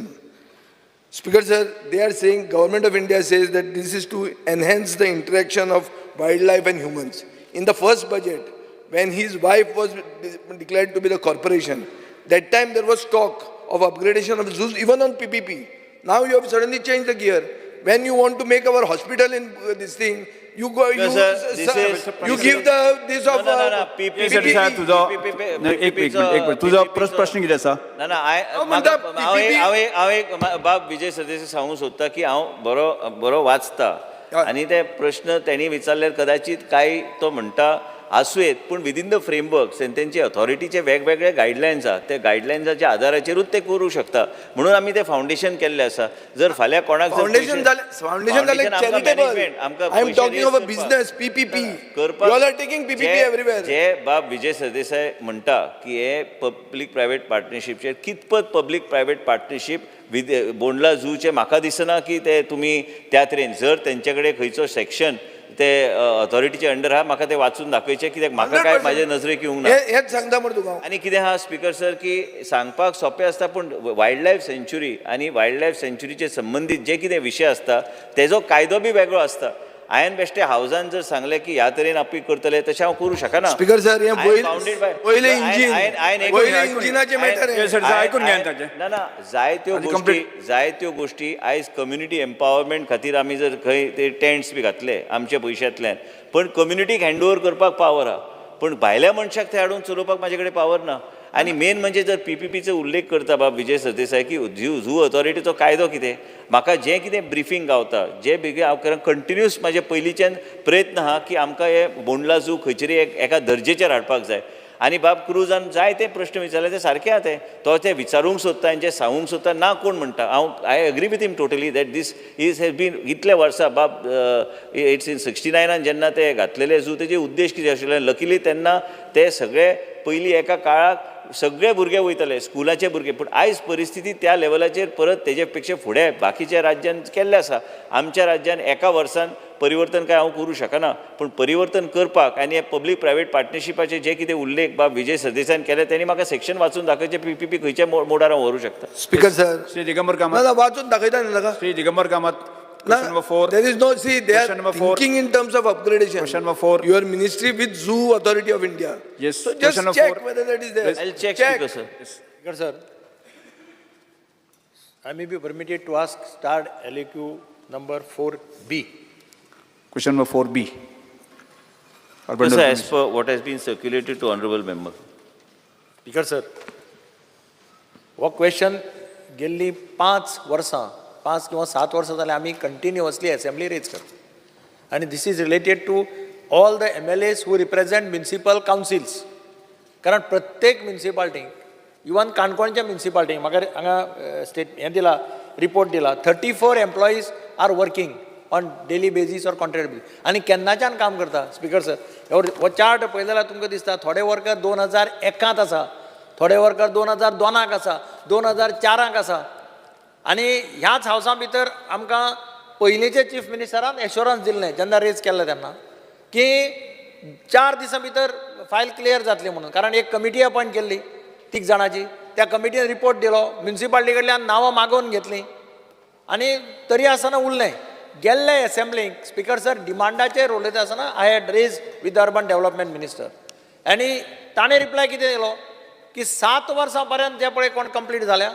Speaker sir, they are saying, Government of India says that this is to enhance the interaction of wildlife and humans. In the first budget, when his wife was declared to be the corporation, that time there was talk of upgradation of zoos even on PPP. Now you have suddenly changed the gear. When you want to make our hospital in this thing, you go, you give this of PPP. एक minute तुझा प्रश्न कितें आसा? ना ना हांव एक बाब विजय सरदेसाय सांगूंक सोदता की हांव बरो वाचता आनी ते प्रश्न तेणी विचारल्यार कदाचित कांय तो म्हणटा आसूं पूण विदीन द फ्रेमवर्क्स आनी तेंचे ऑथॉरिटीचे वेगवेगळे गायडलायन्स आहा. त्या गायडलायन्साच्या आदाराचेरूच ते करूं शकता म्हणून आमी ते फावंडेशन केल्लें आसा. जर फाल्यां कोणाक फावंडेशन जालें charitable. I am talking of a business PPP. You all are taking PPP everywhere. जे बाब विजय सरदेसाय म्हणटा की हे पब्लीक प्रायवेट पार्टनरशिपचेर कितपत पब्लीक प्रायवेट पार्टनरशीप बोंडला झूचे म्हाका दिसना की ते तुमी त्या तरेन जर तेंचे कडेन खंयचो सेक्शन ते ऑथॉरिटीचे अंडर आहा म्हाका ते वाचून दाखयचे कित्याक म्हाका काय 100% म्हाजे नजरेक येवंक ना हेच सांगता मरे तुका हांव. आनी कितें आहा स्पिकर सर की सांगपाक सोंपें आसता पूण वायल्ड लायफ सँच्युरी आनी वायल्ड लायफ सँच्युरीचे संबंदीत जे कितें विशय आसता तेजो कायदो बी वेगळो आसता. हांवें बेश्टे हावजान जर सांगलें की ह्या तरेन आपी करतले तशें हांव करूं शकना. स्पीकर सर हे पहिले हांवें इंजिनाचे मॅटर ते सर आयकून घेयात ताचे. ना ना जायत्यो गोष्टी आयज कम्युनिटी एम्पावरमेंट खातीर आमी जर खंय ते टेंट्स बी घातले आमच्या पयशांतल्यान पण कम्युनिटीक हँडओवर करपाक पावर आहा पण भायल्या मनशाक ते हाडून चलोवपाक म्हाजे कडेन पावर ना. आनी मेन म्हणजे जर PPPचो उल्लेख करता बाब विजय सरदेसाय की झू ऑथॉरिटीचो कायदो कितें म्हाका जें कितें ब्रिफींग गावता जे बेगीन हांव कंटिन्यूस म्हाजे पयलींच्यान प्रयत्न आहा की आमकां हे बोंडला झू खंयतरी एका दर्जेचेर हाडपाक जाय. आनी बाब क्रुजान जायते प्रश्न विचारले ते सारके आहा ते विचारूंक सोदता आनी जे सांगूंक सोदता ना कोण म्हणटा. I agree with him totally that this has been इतले वर्सां बाब इट्स इन 69 जेन्ना ते घातलेले झू तेजे उद्देश कितें आशिल्ले लकीली तेन्ना ते सगळे पयलीं एका काळाक सगळे भुरगे वयतले स्कुलाचे भुरगे पूण आयज परिस्थिती त्या लेवलाचेर परत तेजे पेक्षा फुडें बाकीच्या राज्यान केल्ले आसा. आमच्या राज्यान एका वर्सान परिवर्तन काय हांव करूं शकना पूण परिवर्तन करपाक आनी हे पब्लीक प्रायवेट पार्टनरशिपाचे जे कितें उल्लेख बाब विजय सरदेसायन केले त्यांनी म्हाका सेक्शन वाचून दाखयचे PPP खंयच्या मोडार हांव व्हरूं शकता. स्पीकर सर श्री दिगंबर कामत ना वाचून दाखयता न्ही ताका. Shri Digambar Kamat question number 4 There is no, see, they Question are number 4. thinking in terms of upgradation. Question number 4. Your ministry with Zoo Authority of India. Yes. So Question just number check 4. whether that is there. I'll check, Speaker sir. Speaker sir, I may be permitted to ask start LAQ number 4B. question number 4B. Because as per what has been circulated to honorable member. Speaker sir, हो question गेल्ली 5 वर्सां 5 किंवा 7 वर्सां जाल्यार आमी continuously assembly raise करता आनी this is related to all the MLAs who represent municipal councils. कारण प्रत्येक म्युनिसिपालिटीक इवन काणकोणच्या म्युनिसिपालिटीक म्हाका हांगा हें दिला रिपोर्ट दिला 34 employees are working on daily wages or contract wages आनी केन्नाच्यान काम करता. स्पिकर सर हो चार्ट पळयलो जाल्यार तुमकां दिसता थोडे वर्कर 2001 आसा थोडे वर्कर 2002 आसा 2004 आसा. आनी ह्याच हावसा भितर आमकां पयलींचे चीफ मिनिस्टरान एश्योरन्स दिल्लें जेन्ना रेज केल्लें तेन्ना की 4 दिसां भितर फायल क्लियर जातली म्हणून. कारण एक कमिटी अपॉयंट केल्ली 3 जाणांची त्या कमिटीन रिपोर्ट दिलो म्युनिसिपालिटी कडल्यान नांवां मागोवन घेतलीं आनी तरी आसतना उरलें. गेल्ले एसेंब्लीक स्पिकर सर डिमांडाचेर उलयता आसतना I had raise with the urban development minister आनी ताणें रिप्लाय कितें दिलो की 7 वर्सां पर्यंत जे पळय कोण कंप्लीट जाल्या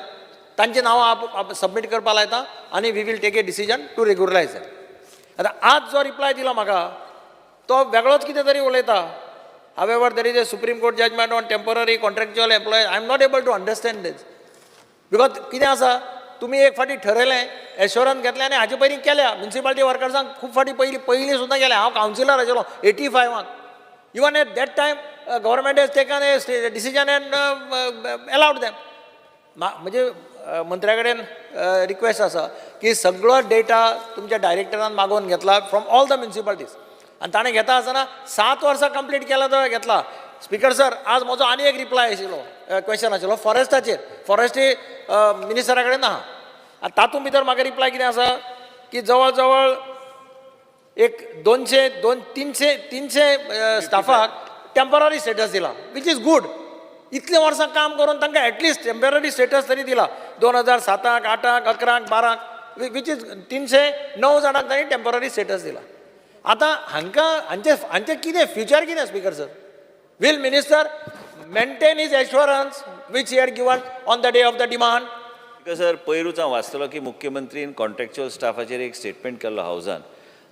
तांची नांवां सबमीट करपाक लायता आनी we will take a decision to regularise it. आतां आज जो रिप्लाय दिलो म्हाका तो वेगळोच कितें तरी उलयता. However there is a supreme court judgment on temporary contractual employ. I am not able to understand this because कितें आसा तुमी एक फावटी ठरयलें एश्योरन्स घेतलें आनी हाचे पयलीं केल्या म्युनिसिपालिटी वर्कर्सांक खूब फावटी पयलीं सुद्दां केल्या. हांव कावन्सिलर आशिल्लो 85 even at that time government hedge taken a decision and allowed them. म्हणजे मंत्र्या कडेन रिक्वेस्ट आसा की सगळो डेटा तुमच्या डायरेक्टरान मागोवन घेतला फ्रॉम ऑल द म्युनिसिपालिटीज आनी ताणें घेता आसतना 7 वर्सां कंप्लीट केला तो घेतला. स्पिकर सर आज म्हजो आनी एक रिप्लाय आशिल्लो क्वेश्चन आशिल्लो फॉरेस्टाचेर फॉरेस्ट्री मिनिस्टरा कडेन आहा आनी तातूंत भितर म्हाका रिप्लाय कितें आसा की जवळ जवळ एक 200-300 स्टाफाक टेम्पररी स्टेटस दिला विच इज गुड. इतले वर्सां काम करून तांकां एटलिस्ट टेम्पररी स्टेटस तरी दिला 2007, 8, 11, 12 विच इज 309 जाणांक तांणी टेम्पररी स्टेटस दिला. आतां हांचे कितें फ्युचर कितें speaker sir? Will minister maintain his assurance which he had given on the day of the demand? Because sir पयरूच हांव वाचतलो की मुख्यमंत्रीन कॉन्ट्रॅक्च्युअल स्टाफाचेर एक स्टेटमेंट केल्लो हावजान.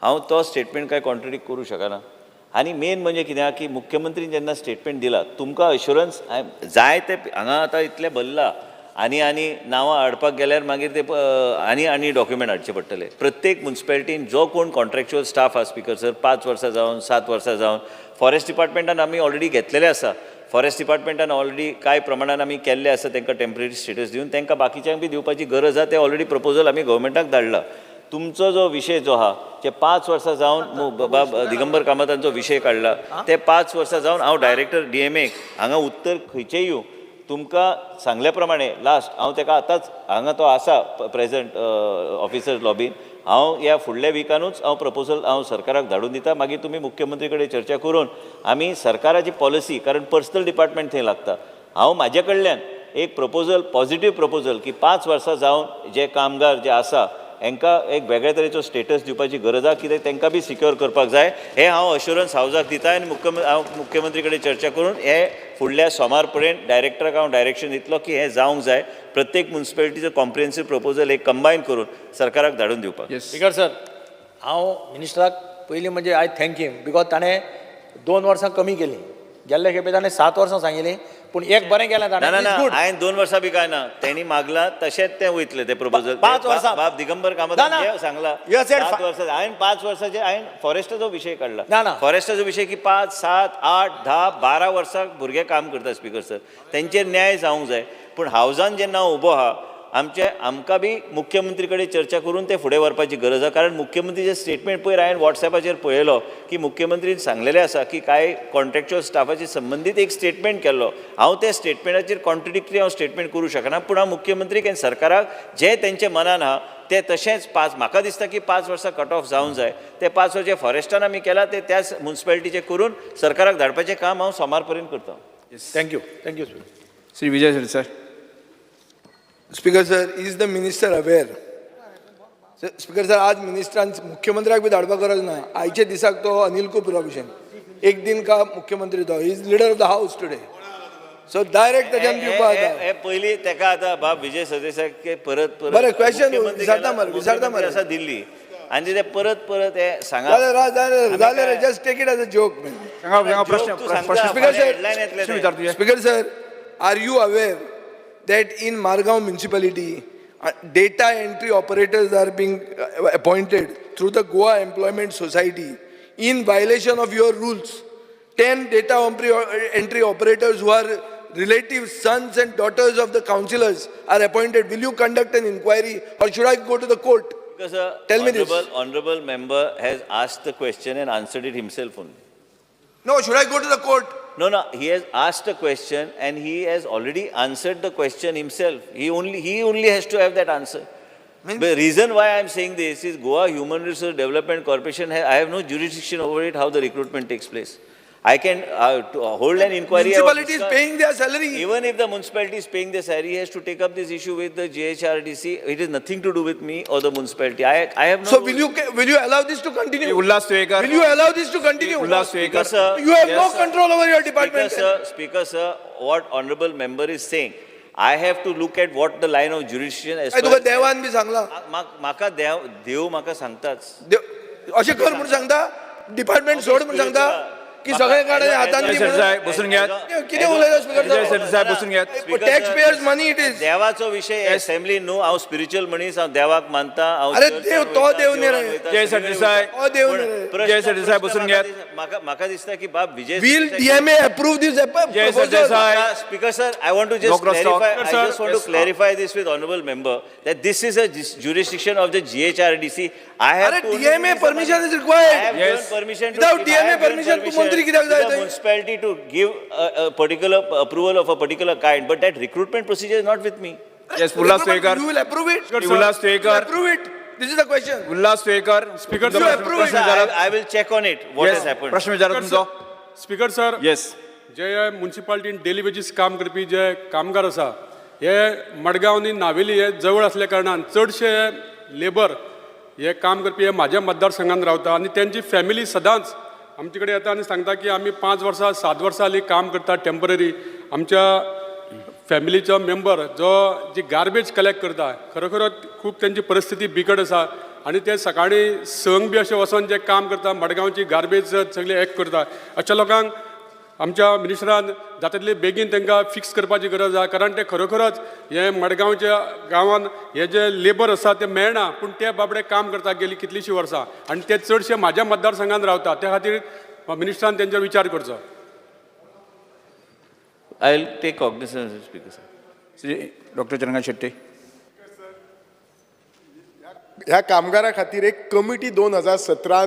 हांव तो स्टेटमेंट काय कॉन्ट्रडिक्ट करूं शकना. आनी मेन म्हणजे कितें आहा की मुख्यमंत्रीन जेन्ना स्टेटमेंट दिला तुमकां अश्युरन्स जाय ते हांगा आतां इतलें भरला आनी नांवां हाडपाक गेल्यार मागीर ते आनी डॉक्युमेंट हाडचे पडटले. प्रत्येक म्युनिसिपालिटीन जो कोण कॉन्ट्रॅक्च्युअल स्टाफ आहा स्पिकर सर 5 वर्सां जावन 7 वर्सां जावन फॉरेस्ट डिपार्टमेंटान आमी ऑलरेडी घेतलेले आसा. फॉरेस्ट डिपार्टमेंटान ऑलरेडी कांय प्रमाणान आमी केल्ले आसा तांकां टेम्पररी स्टेटस दिवन तांकां बाकीच्यांक बी दिवपाची गरज आहा. ते ऑलरेडी प्रपोजल आमी गव्हर्मेंटाक धाडला. तुमचो जो विशय जो आहा जे 5 वर्सां जावन बाब दिगंबर कामतांचो विशय काडला ते 5 वर्सां जावन हांव डायरेक्टर DMA हांगा उत्तर खंयचें येवं तुमकां सांगल्या प्रमाणे लास्ट हांव ताका आतांच हांगा तो आसा प्रेझंट ऑफिसर्स लॉबीन हांव ह्या फुडल्या विकानूच हांव प्रपोजल हांव सरकाराक धाडून दिता मागीर तुमी मुख्यमंत्री कडेन चर्चा करून आमी सरकाराची पॉलिसी कारण पर्सनल डिपार्टमेंट थंय लागता हांव म्हाजे कडल्यान एक प्रपोजल पॉझिटिव्ह प्रपोजल की 5 वर्सां जावन जे कामगार जे आसा हांकां एक वेगळ्या तरेचो स्टेटस दिवपाची गरज आहा कित्याक तांकां बी सिक्योर करपाक जाय हे हांव अश्युरन्स हावजाक दिता आनी हांव मुख्यमंत्री कडेन चर्चा करून हे फुडल्या सोमार पर्यंत डायरेक्टराक हांव डायरेक्शन दितलो की हे जावंक जाय प्रत्येक म्युन्सिपालिटीचो कॉम्प्रिहेन्सीव प्रपोजल एक कंबायन करून सरकाराक धाडून दिवपाक स्पीकर सर हांव मिनिस्टराक पयलीं म्हणजे आय थँक हिम बिकॉज ताणें 2 वर्सां कमी केली गेल्ले खेपे ताणें 7 वर्सां सांगिल्ली पूण एक बरें केलें ना ताणें हांवें 2 वर्सां बी काय ना त्यांनी मागला तशेंच ते वयतले ते प्रपोजल 5 वर्सां. बाब दिगंबर कामत ना, ना. सांगला You said 7 वर्सां हांवें 5 वर्सांचे हांवें फॉरेस्टाचो विशय काडला ना, ना. फॉरेस्टाचो विशय की 5, 7, 8, 10, 12 वर्सां भुरगे काम करता स्पीकर सर तेंचेर न्याय जावंक जाय पूण हावजान जेन्ना हांव उबो आहा आमकां बी मुख्यमंत्री कडेन चर्चा करून ते फुडें व्हरपाची गरज आहा कारण मुख्यमंत्रीचे स्टेटमेंट पयर हांवें वॉट्सॅपाचेर पळयलो की मुख्यमंत्रीन सांगलेलें आसा की कांय कॉन्ट्रॅक्च्युअल स्टाफाची संबंदीत एक स्टेटमेंट केल्लो हांव त्या स्टेटमेंटाचेर कॉन्ट्रडिक्टरी हांव स्टेटमेंट करूं शकना पूण हांव मुख्यमंत्रीक आनी सरकाराक जे तेंचे मनान आहा ते तशेंच 5 म्हाका दिसता की 5 वर्सां कट ऑफ जावंक जाय ते 5 वर्सां फॉरेस्टान आमी केला ते त्याच म्युन्सिपालिटीचे करून सरकाराक धाडपाचें काम हांव सोमार पर्यंत करता thank you speaker Shri Vijay Sardesai. Speaker sir is the minister aware speaker sir आज मिनिस्टरान मुख्यमंत्र्याक बी धाडपाक गरज ना आयचे दिसाक तो अनिल को प्रोविजन एक दिन का मुख्यमंत्री तो is leader of the house today so direct त्याच्यान दिवपाक जाता हे पयलीं तेका आतां बाब विजय सरदेसाय परत बरें, question मुख्यमंत्री विचारता केला, मरे, विचारता मरे. मुख्यमंत्री आसा दिल्ली आनी ते परत हे सांगा जालें just take it as a joke सांगा प्रश्न तू सांगता, प्रश्न Speaker, sir. headline येतले प्रश्न ते. विचारतो तुझे. Speaker sir, are you aware that in Margao municipality, data entry operators are being appointed through the Goa Employment Society in violation of your rules? 10 data entry operators who are relatives, sons and daughters of the councillors are appointed. Will you conduct an inquiry or should I go to the court? Because Tell me this. honorable member has asked the question and answered it himself only. No, should I go to the court? No, he has asked a question and he has already answered the question himself. He only has to have that answer. The reason why I am saying this is Goa Human Resource Development Corporation, I have no jurisdiction over it, how the recruitment takes place. I can hold an inquiry. Municipality is paying their salary. Even if the municipality is paying the salary, he has to take up this issue with the GHRDC. It has nothing to do with me or the municipality. I have no. So will you allow this to continue? Ulhas Tuyekar. Will you allow this to continue? Ulhas Tuyekar. Speaker, sir. You have Yes, no sir. control over your department. Speaker, sir, what honorable member is saying, I have to look at what the line of jurisdiction as काय तुका देवान B Sangla म्हाका देव म्हाका सांगताच अशें कर म्हणून सांगता डिपार्टमेंट सोड म्हणून सांगता की सगळे गाडे हातान विजय सरदेसाय बसून घ्यात. कितें उलयता विजय स्पीकर सरदेसाय बसून घ्यात. Taxpayers money it is देवाचो विषय असेंब्ली न्हू हांव स्पिरिच्युअल मनीस हांव देवाक मानता हांव अरे चर्चाक देव, तो वयता, देव न्ही रे. देवळान वयता, जय सगळे सरदेसाय. वयता. हो देव पण न्ही रे. प्रश्न- जय सरदेसाय, प्रश्न बसून घ्यात. म्हाका दिसता की बाब Vijay will Sardesai- DMA approve this Jay Sardesai. Speaker sir, I want to just Doctor Stock. clarify. I Sir, just want to yes, clarify this with honourable member that this is a jurisdiction of the GHRDC. I have अरे to DMA permission is I have required. given Yes. permission to Without if I DMA have given permission, तू मंत्री कित्याक to जाय the थंय? municipality to give a particular approval of a particular kind, but that recruitment procedure is not with me. Yes, Ulhas Tuyekar. You will approve it? Ulhas You will Tuyekar. approve it? This is the question. Ulhas Tuyekar. Speaker, You sir. approve it? Sir, I will check on it. What Yes, has happened? प्रश्न विचारा तुमचो. Speaker sir yes. जे म्युन्सिपालिटीन daily wages काम करपी जे कामगार आसा हे मडगांव आनी नावेली हे जवळ असल्या कारणान चडशे लेबर हे काम करपी हे म्हाज्या मतदारसंघात रावता आनी त्यांची फॅमिली सदांच आमचे कडेन येता आनी सांगता की आमी 5 वर्सां 7 वर्सां हालीं काम करता टेम्पररी आमच्या फॅमिलीचो मेंबर जो जी गार्बेज कलेक्ट करता खरोखरच खूब त्यांची परिस्थिती बिकट आसा आनी ते सकाळीं संक बी अशें वचोन जे काम करता मडगांवची गार्बेज सगळे एक करता अशा लोकांक आमच्या मिनिस्टरान जाता तितले बेगीन तांकां फिक्स करपाची गरज आहा कारण ते खरोखरच हे मडगांवच्या गांवांत हे जे लेबर आसा ते मेळना पूण ते बाबडे काम करता गेली कितलींशीं वर्सां आनी ते चडशे म्हाज्या मतदारसंघात रावता त्या खातीर मिनिस्टरान तेंचेर विचार करचो I will take cognizance, Speaker sir. Shri doctor Chandrakant Shetty. ह्या कामगारा खातीर एक कमिटी 2017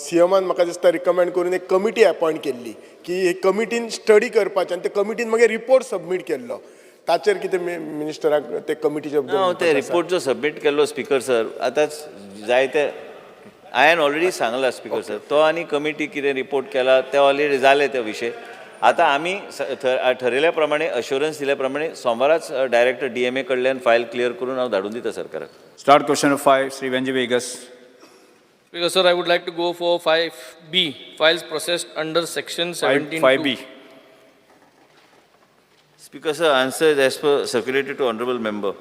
सीएमान म्हाका दिसता रिकमेंड करून एक कमिटी अपॉयंट केल्ली की हे कमिटीन स्टडी करपाचें आनी त्या कमिटीन मागीर रिपोर्ट सबमीट केल्लो ताचेर कितें मिनिस्टराक ते कमिटीचे हांव ते रिपोर्ट जो सबमीट केल्लो स्पीकर सर आतांच जायते हांवें ऑलरेडी सांगला स्पीकर सर तो आनी कमिटी कितें रिपोर्ट केला ते ऑलरेडी जाले ते विशय आतां आमी ठरयल्या प्रमाणे अश्युरन्स दिल्या प्रमाणे सोमाराच डायरेक्टर DMA कडल्यान फायल क्लियर करून हांव धाडून दिता सरकाराक Start question of 5, Sri Venji Vegas. Because, sir, I would like to go for 5B, files processed under section 17(2). 5B. Speaker sir, answer is as per circulated to honourable member.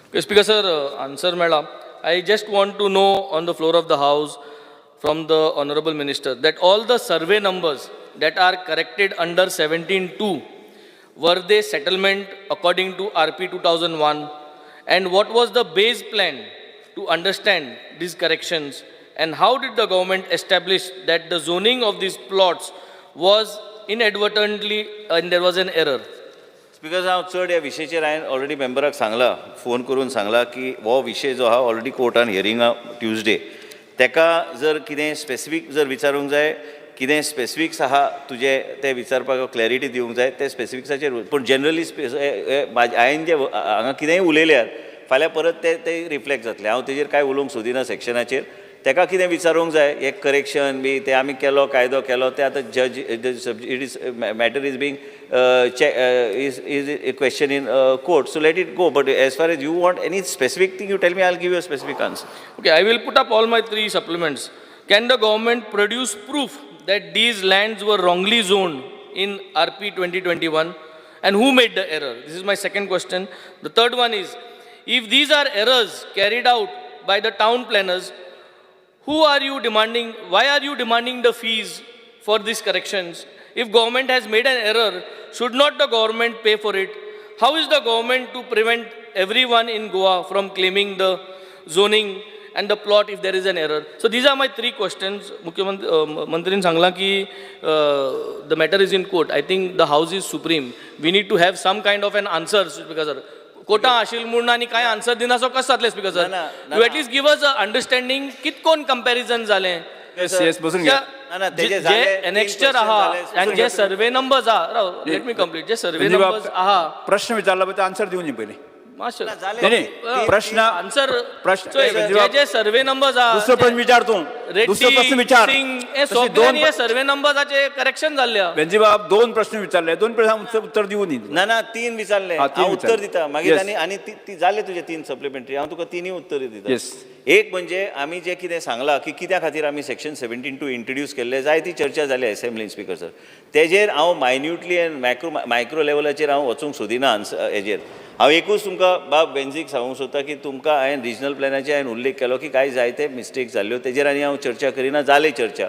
Okay, Speaker, sir, answer, madam. I just want to know on the floor of the House from the Honourable Minister that all the survey numbers that are corrected under 17(2), were they settlement according to RP 2001? And what was the base plan to understand these corrections? And how did the government establish that the zoning of these plots was inadvertently and there was an error? Speaker हांव चड ह्या विशयाचेर हांवें already मेंबराक Sangla phone करून सांगला की हो विशय जो आहा ऑलरेडी कोर्टान हियरिंगा ट्युजडे तेका जर कितें स्पेसिफीक जर विचारूंक जाय कितें स्पेसिफिक्स आहा तुजे ते विचारपाक क्लॅरिटी दिवंक जाय ते स्पेसिफिक्साचेर पूण जनरली हांवें जे हांगा कितेंय उलयल्यार फाल्यां परत ते रिफ्लेक्ट जातले हांव तेजेर कांय उलोवंक सोदिना सेक्शनाचेर तेका कितें विचारूंक जाय एक करेक्शन बी ते आमी केलो कायदो केलो ते आतां जज it is matter is being is a question in court, so let it go. But as far as you want any specific thing, you tell me, I'll give you a specific answer. Okay, I will put up all my 3 supplements. Can the government produce proof that these lands were wrongly zoned in RP 2021? And who made the error? This is my second question. The third one is, if these are errors carried out by the town planners, who are you demanding, why are you demanding the fees for these corrections? If government has made an error, should not the government pay for it? How is the government to prevent everyone in Goa from claiming the zoning and the plot if there is an error? So these are my 3 questions. Mantrin sangla ki the matter is in court. I think the House is supreme. We need to have some kind of an answer, Speaker sir. कोटा आशिल म्हणून आणि काय answer दिना so कसं जातलें speaker sir you at least give us a understanding कितकोन comparison जालें बसून घ्या जे एनेक्स्चर आहा आणि जे सर्वे नंबर्स आहा लेट मी कंप्लीट जे सर्वे नंबर्स आहा प्रश्न विचारला पण आन्सर दिवून पहिले नाही प्रश्न आन्सर प्रश्न जे सर्वे नंबर्स आहा दुसरो प्रश्न विचार तू दुसरो प्रश्न विचार हे सर्वे नंबर्साचे करेक्शन जाल्ले बेंजी बाब 2 प्रश्न विचारले 2 प्रश्न उत्तर दिवून ना 3 विचारले हांव उत्तर दिता मागीर आनी ती जाले तुजे 3 सप्लिमेंटरी हांव तुका 3 उत्तर दिता एक म्हणजे आमी जे कितें सांगला की कित्या खातीर आमी सेक्शन 17(2) इंट्रोड्यूस केल्ले जायती चर्चा जाली असेंब्लीन स्पीकर सर तेजेर हांव मायन्युटली एंड मायक्रो लेवलाचेर हांव वचूंक सोदिना हेजेर हांव एकूच तुमकां बाब बेंजीक सांगूंक सोदता की तुमकां हांवें रिजनल प्लॅनाचे हांवें उल्लेख केलो की कांय जायते मिस्टेक जाल्ल्यो तेजेर आनी हांव चर्चा करिना जाली चर्चा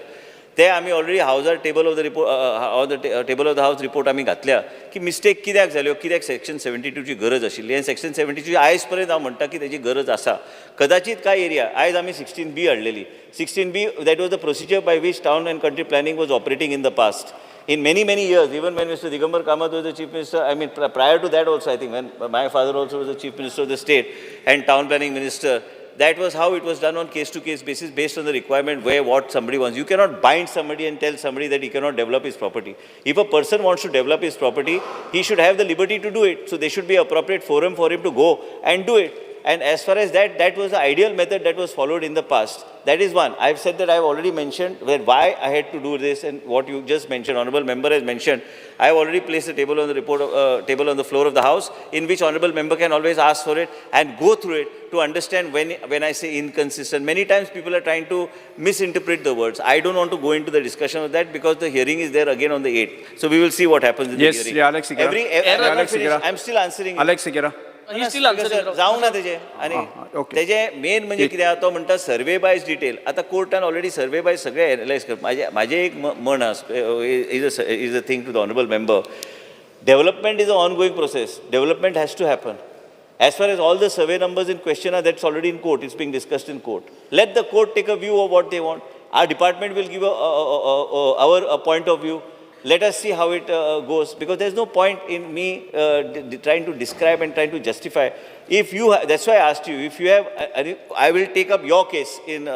ते आमी ऑलरेडी हावजार table of the report table of the house report आमी घातल्या की मिस्टेक कित्याक जाल्यो कित्याक सेक्शन 72 ची गरज आशिल्ली आनी सेक्शन 72 आयज पर्यंत हांव म्हणटा की तेजी गरज आसा कदाचित कांय एरिया आयज आमी 16B हाडलेली 16B that was the procedure by which town and country planning was operating in the past in many years, even when Mr. Digambar Kamath was the Chief Minister, I mean prior to that also I think when my father also was the Chief Minister of the state and Town Planning Minister, that was how it was done on case-to-case basis based on the requirement where what somebody wants. You cannot bind somebody and tell somebody that he cannot develop his property. If a person wants to develop his property, he should have the liberty to do it. So there should be appropriate forum for him to go and do it. And as far as that was the ideal method that was followed in the past. That is one. I've said that I've already mentioned why I had to do this and what you just mentioned, Honourable Member has mentioned. I've already placed a table on the table on the floor of the House in which Honourable Member can always ask for it and go through it to understand when I say inconsistent. Many times people are trying to misinterpret the words. I don't want to go into the discussion of that because the hearing is there again on the 8th. So we will see what happens in the hearing. Yes, Alex Sigara. I'm still answering you. Alex Sigara. जावंक ना तेजे आनी तेजे main म्हणजे कितें आहा तो म्हणटा सर्वे बायज डिटेल आतां कोर्टान ऑलरेडी सर्वे बायज सगळे एनालायज करता म्हाजें एक म्हण is a thing to the honourable member development is a ongoing process development has to happen as far as all the survey numbers in question are that's already in court it's being discussed in court let the court take a view of what they want our department will give our point of view. Let us see how it goes because there's no point in me trying to describe and trying to justify. If you that's why I asked you if you have I will take up your case in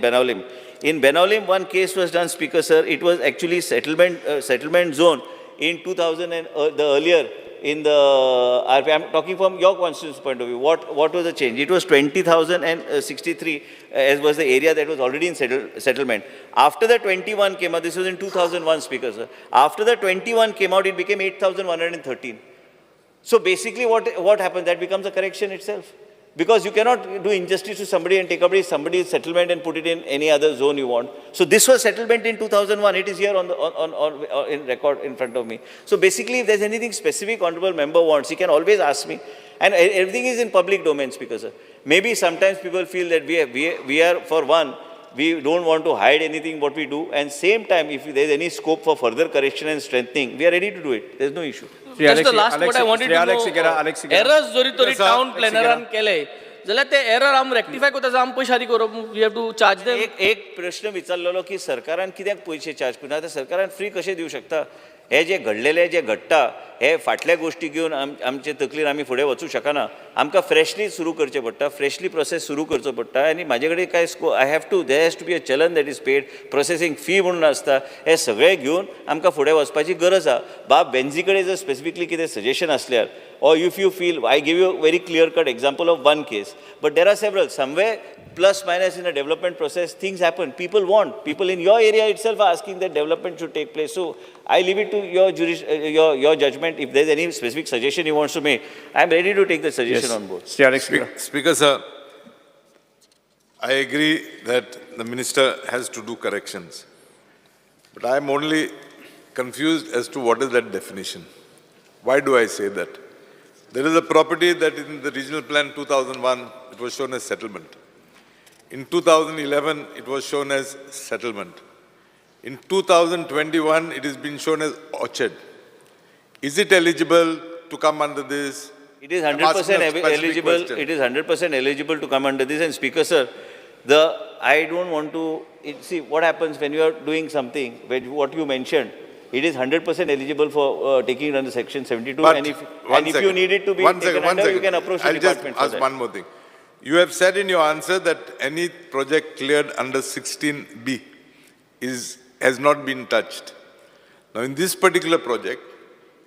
Benaulim. In Benaulim one case was done Speaker sir it was actually settlement zone in 2000 and the earlier in the RP. I'm talking from your constituency point of view. What was the change? It was 20,063 as was the area that was already in settlement. After the 21 came out, this was in 2001, Speaker, sir. After the 21 came out, it became 8,113. So basically what happens? That becomes a correction itself. Because you cannot do injustice to somebody and take away somebody's settlement and put it in any other zone you want. So this was settlement in 2001. It is here on in record in front of me. So basically, if there's anything specific honorable member wants, he can always ask me. And everything is in public domain, Speaker, sir. Maybe sometimes people feel that we are for one, we don't want to hide anything what we do. And same time, if there's any scope for further correction and strengthening, we are ready to do it. There's no issue. Just the last what I wanted to know, errors जरी तरी town planner केले, जाल्यार ते error आम rectify कोता आम पयशे आदी करप, we have to charge them. एक प्रश्न विचारलेलो की सरकारान कित्याक पयशे चार्ज करना, तर सरकारान फ्री कशें दिवं शकता? हे जे घडलेले जे घडटा हे फाटल्या गोष्टी घेवन आमचे तकलेर आमी फुडें वचूं शकना. आमकां फ्रेशली सुरू करचें पडटा, फ्रेशली प्रोसेस सुरू करचो पडटा. आनी म्हाजे कडेन काय I have to there has to be a challan that is paid, processing fee म्हणून आसता. हे सगळें घेवन आमकां फुडें वचपाची गरज आहा. बाब बेन्झी कडेन जर स्पेसिफिकली कितें सजेशन आसल्यार, or if you feel, I give you a very clear-cut example of one case, but there are several. Somewhere, plus minus in a development process, things happen. People want. People in your area itself are asking that development should take place. So I leave it to your judgment. If there's any specific suggestion you want to make, I'm ready to take the suggestion on board. Speaker, sir, I agree that the minister has to do corrections. But I'm only confused as to what is that definition. Why do I say that? There is a property that in the regional plan 2001, it was shown as settlement. In 2011, it was shown as settlement. In 2021, it has been shown as orchard. Is it eligible to come under this? It is 100% eligible. It is 100% eligible to come under this. And Speaker, sir, I don't want to see what happens when you are doing something. What you mentioned, it is 100% eligible for taking it under Section 72. But and if you need it to be taken under, you can approach the department. I'll just ask one more thing. You have said in your answer that any project cleared under 16B has not been touched. Now, in this particular project,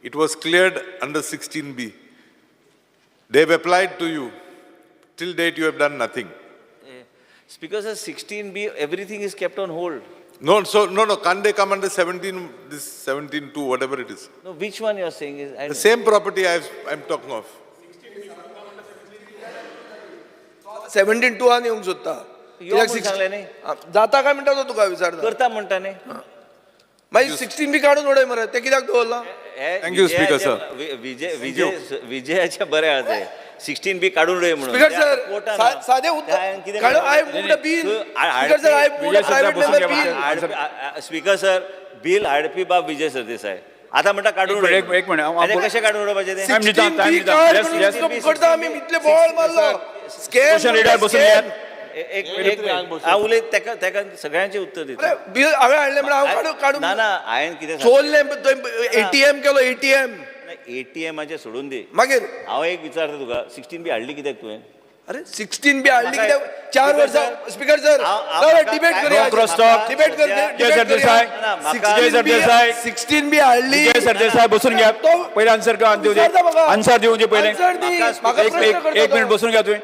it was cleared under 16B. They have applied to you. Till date, you have done nothing. Speaker, sir, 16B, everything is kept on hold. No, can't they come under 17.2, whatever it is? No, which one you are saying is? The same property I'm talking of. 17.2 आनी येवंक सोदता. सांगले न्ही जाता काय म्हणटा तो तुका विचारता. करता म्हणटा न्ही. मागीर 16B काडून उडय मरे, ते कित्याक दवरला? Thank you, Speaker, sir. विजयाच्या बरें आहा ते. 16B काडून उडय म्हणून. Speaker sir, सादे उत्तर. I moved a bill. Speaker sir, I moved a private member bill. Speaker sir, bill हाडपी बाब विजय सरदेसाय. आता म्हणटा काडून उडय. एक मिनिट, आनी कशें काडून उडोवपाचें तें? 16B काड म्हणून करता आमी इतले बोवाळ मारलो. स्कॅम. हांव उलयत तेका सगळ्यांचें उत्तर दिता. बिल हांवें हाडलें म्हणून हांव काडून ना हांवें कितें चोरलें ATM केलो ATM. ATMाचें सोडून दी. मागीर हांव एक विचारता तुका, 16B हाडली कित्याक तुवें? अरे 16B हाडली कित्याक 4 वर्सां. स्पीकर सर, डिबेट करूया. डिबेट करूया. 16B हाडली. सरदेसाय बसून घ्या. पहिले आन्सर देऊ दे. आन्सर देऊ दे पहिले. एक मिनिट बसून घ्या तुम्ही.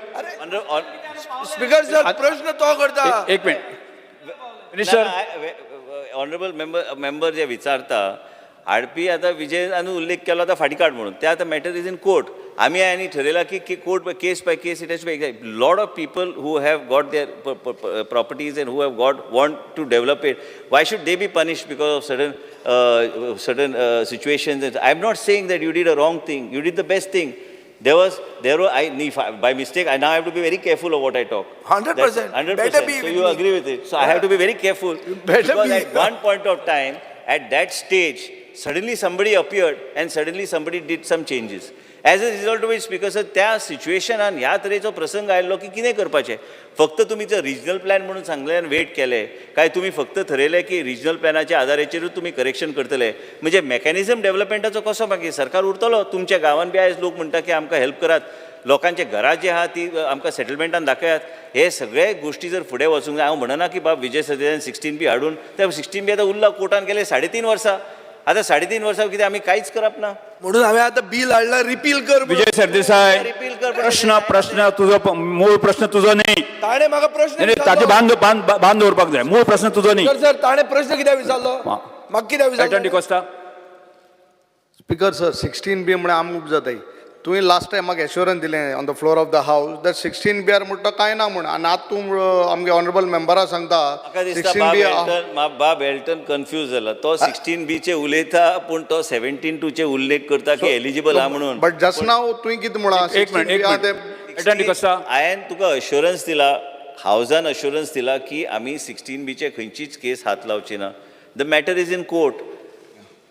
स्पीकर सर, प्रश्न तो करता. एक मिनिट. मिनिस्टर, ऑनरेबल मेंबर जे विचारता, हाडपी आता विजयान उल्लेख केला आता फाटी काड म्हणून, ते आता मॅटर इज इन कोर्ट. आम्ही यांनी ठरयला की court case by case it has to be lot of people who have got their properties and who have want to develop it. Why should they be punished because of certain situations? I am not saying that you did a wrong thing. You did the best thing. By mistake, I now have to be very careful of what I talk. 100%. 100%. So you agree with it. So I have to be very careful. Because at one point of time, at that stage, suddenly somebody appeared and suddenly somebody did some changes. As a result of which, Speaker sir, त्या सिच्युएशनान ह्या तरेचो प्रसंग आयल्लो की कितें करपाचें? फक्त तुमी जर रिजनल प्लॅन म्हणून सांगलें आनी वेट केलें, काय तुम्ही फक्त ठरयलें की रिजनल प्लॅनाच्या आदाराचेरूच तुमी करेक्शन करतले? म्हणजे मेकॅनिझम डेव्हलपमेंटाचो कसो मागीर सरकार उरतलो? तुमच्या गांवांत बी आयज लोक म्हणटा की आमकां हेल्प करात, लोकांचे घरां जी आहा ती आमकां सेटलमेंटान दाखयात. हे सगळे गोष्टी जर फुडें वचूंक जाय, हांव म्हणना की बाब विजय सरदेसायन 16B हाडून, त्या 16B आतां उरला कोर्टान गेले 3.5 वर्सां. आतां 3.5 वर्सां कितें आमी कांयच करप ना म्हणून हांवें आतां बिल हाडला रिपील कर म्हणून. विजय सरदेसाय रिपील कर प्रश्न तुजो मूळ प्रश्न तुजो न्ही ताणें म्हाका प्रश्न नाही, ताचे विचारलो. बांध दवरपाक जाय मूळ प्रश्न तुजो न्ही सर ताणें प्रश्न कित्याक विचारलो म्हाका कित्याक पॅटर्न विचारलो डिकोस्टा स्पीकर सर 16B म्हण आमूक जाताय तुवें लास्ट टायम म्हाका एश्योरन्स दिलें on the floor of the हावस दॅट 16B म्हणटा कांय ना म्हण आनी आतां तूं आमगे ऑनरेबल मेंबरा सांगता म्हाका दिसता 16B बाब हेल्टन कन्फ्यूज जाला तो 16B चे उलयता पूण तो 17(2) चे उल्लेख करता की एलिजिबल आहा म्हणून बट जस्ट नाव तुवें कितें म्हणा एक मिनिट पॅटर्न डिकोस्टा हांवें तुका अश्युरन्स दिला हावजान अश्युरन्स दिला की आमी 16B चे खंयचीच केस हात लावची ना the matter is in court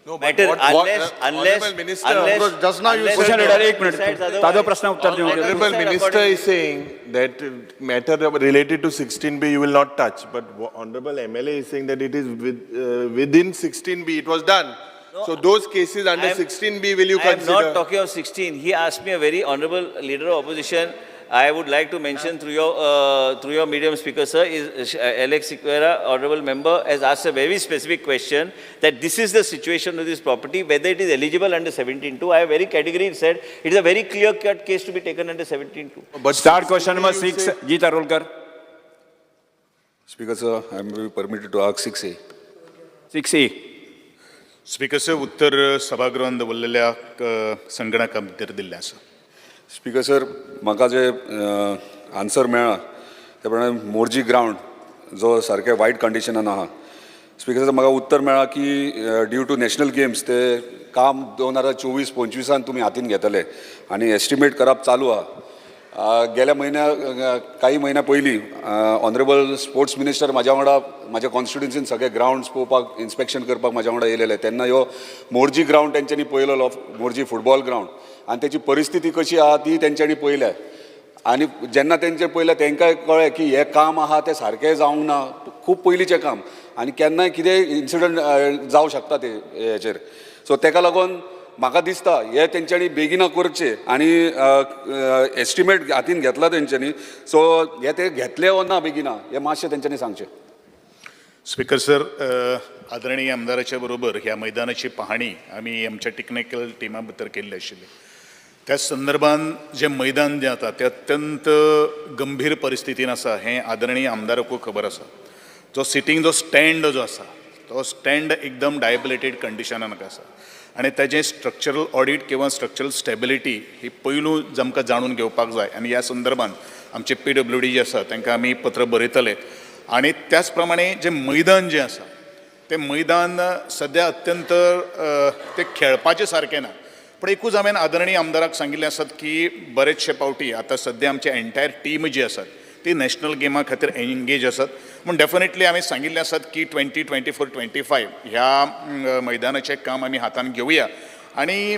matter just now you question reader एक मिनिट ताजो प्रश्न उत्तर दिवंक Honorable Minister is saying that matter related to 16B you will not touch, but Honorable MLA is saying that it is within 16B it was done. So those cases under 16B will you I am consider? not talking of 16. He asked me a very honorable leader of opposition. I would like to mention through your medium speaker, sir, is Alex Sequeira, honorable member, has asked a very specific question that this is the situation of this property, whether it is eligible under 17(2). I have very categorically said it is a very clear-cut case to be taken under 17(2). But start question number 6, Jeet Arolkar. Speaker, sir, I am permitted to ask 6A. 6A. Speaker sir उत्तर सभागृहान दवरलेल्या संगणका भितर दिल्लें आसा. Speaker sir, म्हाका जे answer मेळ्ळा ते प्रमाणे मोर्जी ग्रावंड जो सारके वायट कंडिशनान आहा. स्पीकर सर, म्हाका उत्तर मेळ्ळा की ड्यू टू नॅशनल गेम्स ते काम 2024-25 तुमी हातीन घेतले आनी एस्टिमेट करप चालू आहा. गेल्या काही महिन्या पयलीं ऑनरेबल स्पोर्ट्स मिनिस्टर म्हाज्या वांगडा म्हाज्या कॉन्स्टिट्युन्सीन सगळे ग्रावंड्स पळोवपाक इन्स्पेक्शन करपाक म्हाज्या वांगडा येयलेले. तेन्ना ह्यो मोर्जी ग्रावंड तेंच्यांनी पळयलेलो, मोर्जी फुटबॉल ग्रावंड, आनी तेची परिस्थिती कशी आहा ती तेंच्यांनी पळयल्या. आनी जेन्ना तेंचे पळयलें तेंकाय कळ्ळें की हें काम आहा तें सारकें जावंक ना, खूब पयलींचें काम आनी केन्नाय कितेंय इन्सिडंट जावं शकता ते हेचेर. सो तेका लागून म्हाका दिसता हे तेंच्यांनी बेगिना करचे आनी एस्टिमेट हातीन घेतला तेंच्यांनी. सो हे ते घेतले वा ना बेगिना हे मातशें तेंच्यांनी सांगचें. स्पीकर सर आदरणीय आमदाराच्या बरोबर ह्या मैदानाची पाहणी आमी आमच्या टेक्निकल टिमा भितर केल्ली आशिल्ली. त्या संदर्भान जे मैदान जें आसा तें अत्यंत गंभीर परिस्थितीन आसा हें आदरणीय आमदाराकूय खबर आसा. जो सिटींग जो स्टँड जो आसा तो स्टँड एकदम डायबिलेटेड कंडिशनान आसा आनी ताजें स्ट्रक्चरल ऑडिट किंवा स्ट्रक्चरल स्टॅबिलिटी ही पयलू आमकां जाणून घेवपाक जाय आनी ह्या संदर्भान आमचे PWD जे आसा तांकां आमी पत्र बरयतले. आनी त्याच प्रमाणे जें मैदान जें आसा तें मैदान सद्या अत्यंत तें खेळपाचें सारकें ना. पूण एकूच हांवें आदरणीय आमदाराक सांगिल्लें आसात की बरेचशे फावटी आतां सद्या आमचे एंटायर टीम जी आसात ती नॅशनल गेमा खातीर एंगेज आसात. पूण डेफिनेटली हांवें सांगिल्लें आसात की 2024-25 ह्या मैदानाचें काम आमी हातान घेवया आनी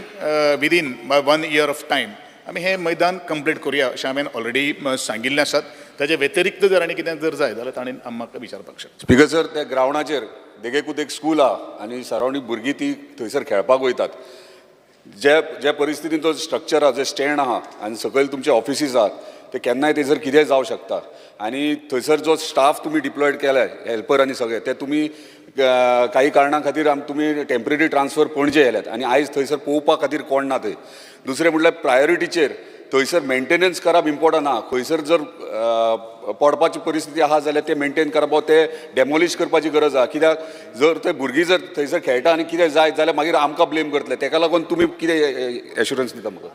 विदीन 1 year ऑफ टायम आमी हें मैदान कंप्लीट करुया अशें हांवें ऑलरेडी सांगिल्लें आसात. ताजे व्यतिरिक्त जर आनी कितें जर जाय जाल्यार ताणें म्हाका विचारपाक शकता. स्पीकर सर, त्या ग्रावंडाचेर देगेकूत एक स्कूल आहा आनी सरावंडींग भुरगीं ती थंयसर खेळपाक वयतात. जे परिस्थितीन तो स्ट्रक्चर आहा, जे स्टँड आहा आनी सकयल तुमचे ऑफिसीस आहात ते केन्नाय थंयसर कितेंय जावं शकता. आनी थंयसर जो स्टाफ तुमी डिप्लॉयड केलाय हेल्पर आनी सगळे ते तुमी काही कारणां खातीर तुमी टेम्पररी ट्रान्सफर पणजे येयल्यात आनी आयज थंयसर पळोवपा खातीर कोण ना थंय. दुसरें म्हणल्यार प्रायोरिटीचेर थंयसर मेंटेनन्स करप इम्पॉर्टंट आहा. खंयसर जर पडपाची परिस्थिती आहा जाल्यार ते मेंटेन करप ते डेमोलिश करपाची गरज आहा. कित्याक जर ते भुरगीं जर थंयसर खेळटा आनी कितें जाय जाल्यार मागीर आमकां ब्लेम करतले. तेका लागून तुमी कितें एश्युरन्स दिता म्हाका?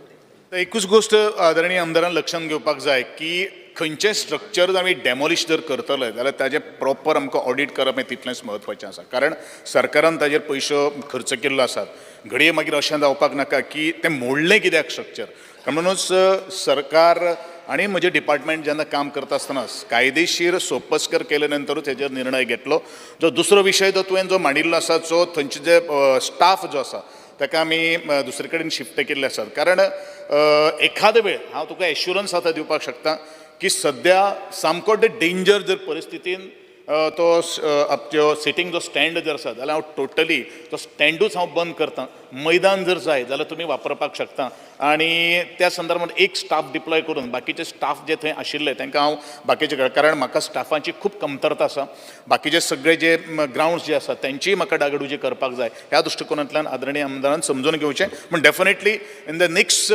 एकूच गोष्ट आदरणीय आमदारान लक्षांत घेवपाक जाय की खंयचें स्ट्रक्चर आमी डेमॉलिश जर करतले जाल्यार ताजें प्रॉपर आमकां ऑडिट करप हें तितलेंच म्हत्वाचें आसा. कारण सरकारान ताजेर पयसो खर्च केल्लो आसात. घडये मागीर अशें जावपाक नाका की तें मोडलें कित्याक स्ट्रक्चर. म्हणूनच सरकार आनी म्हजें डिपार्टमेंट जेन्ना काम करता आसतना कायदेशीर सोपस्कर केले नंतरूच हेजेर निर्णय घेतलो. जो दुसरो विशय जो तुवें जो मांडिल्लो आसा जो थंयचे जे स्टाफ जो आसा ताका आमी दुसरे कडेन शिफ्ट केल्ले आसात. कारण एखादे वेळ हांव तुका एश्युरन्स आतां दिवपाक शकता की सद्या सामको डेंजर जर परिस्थितीन तो सिटींग जो स्टँड जर आसा जाल्यार हांव टोटली तो स्टँडूच हांव बंद करतां मैदान जर जाय जाल्यार तुमी वापरपाक शकता आणि त्या संदर्भात एक स्टाफ डिप्लॉय करून बाकीचे स्टाफ जे थंय आशिल्ले तांकां हांव बाकीचे कारण म्हाका स्टाफाची खूब कमतरता आसा बाकीचे सगळे जे ग्राउंड्स जे आसात त्यांचीय म्हाका डागडुजी करपाक जाय ह्या दृश्टिकोनांतल्यान आदरणीय आमदारान समजून घेवचें पूण definitely in the next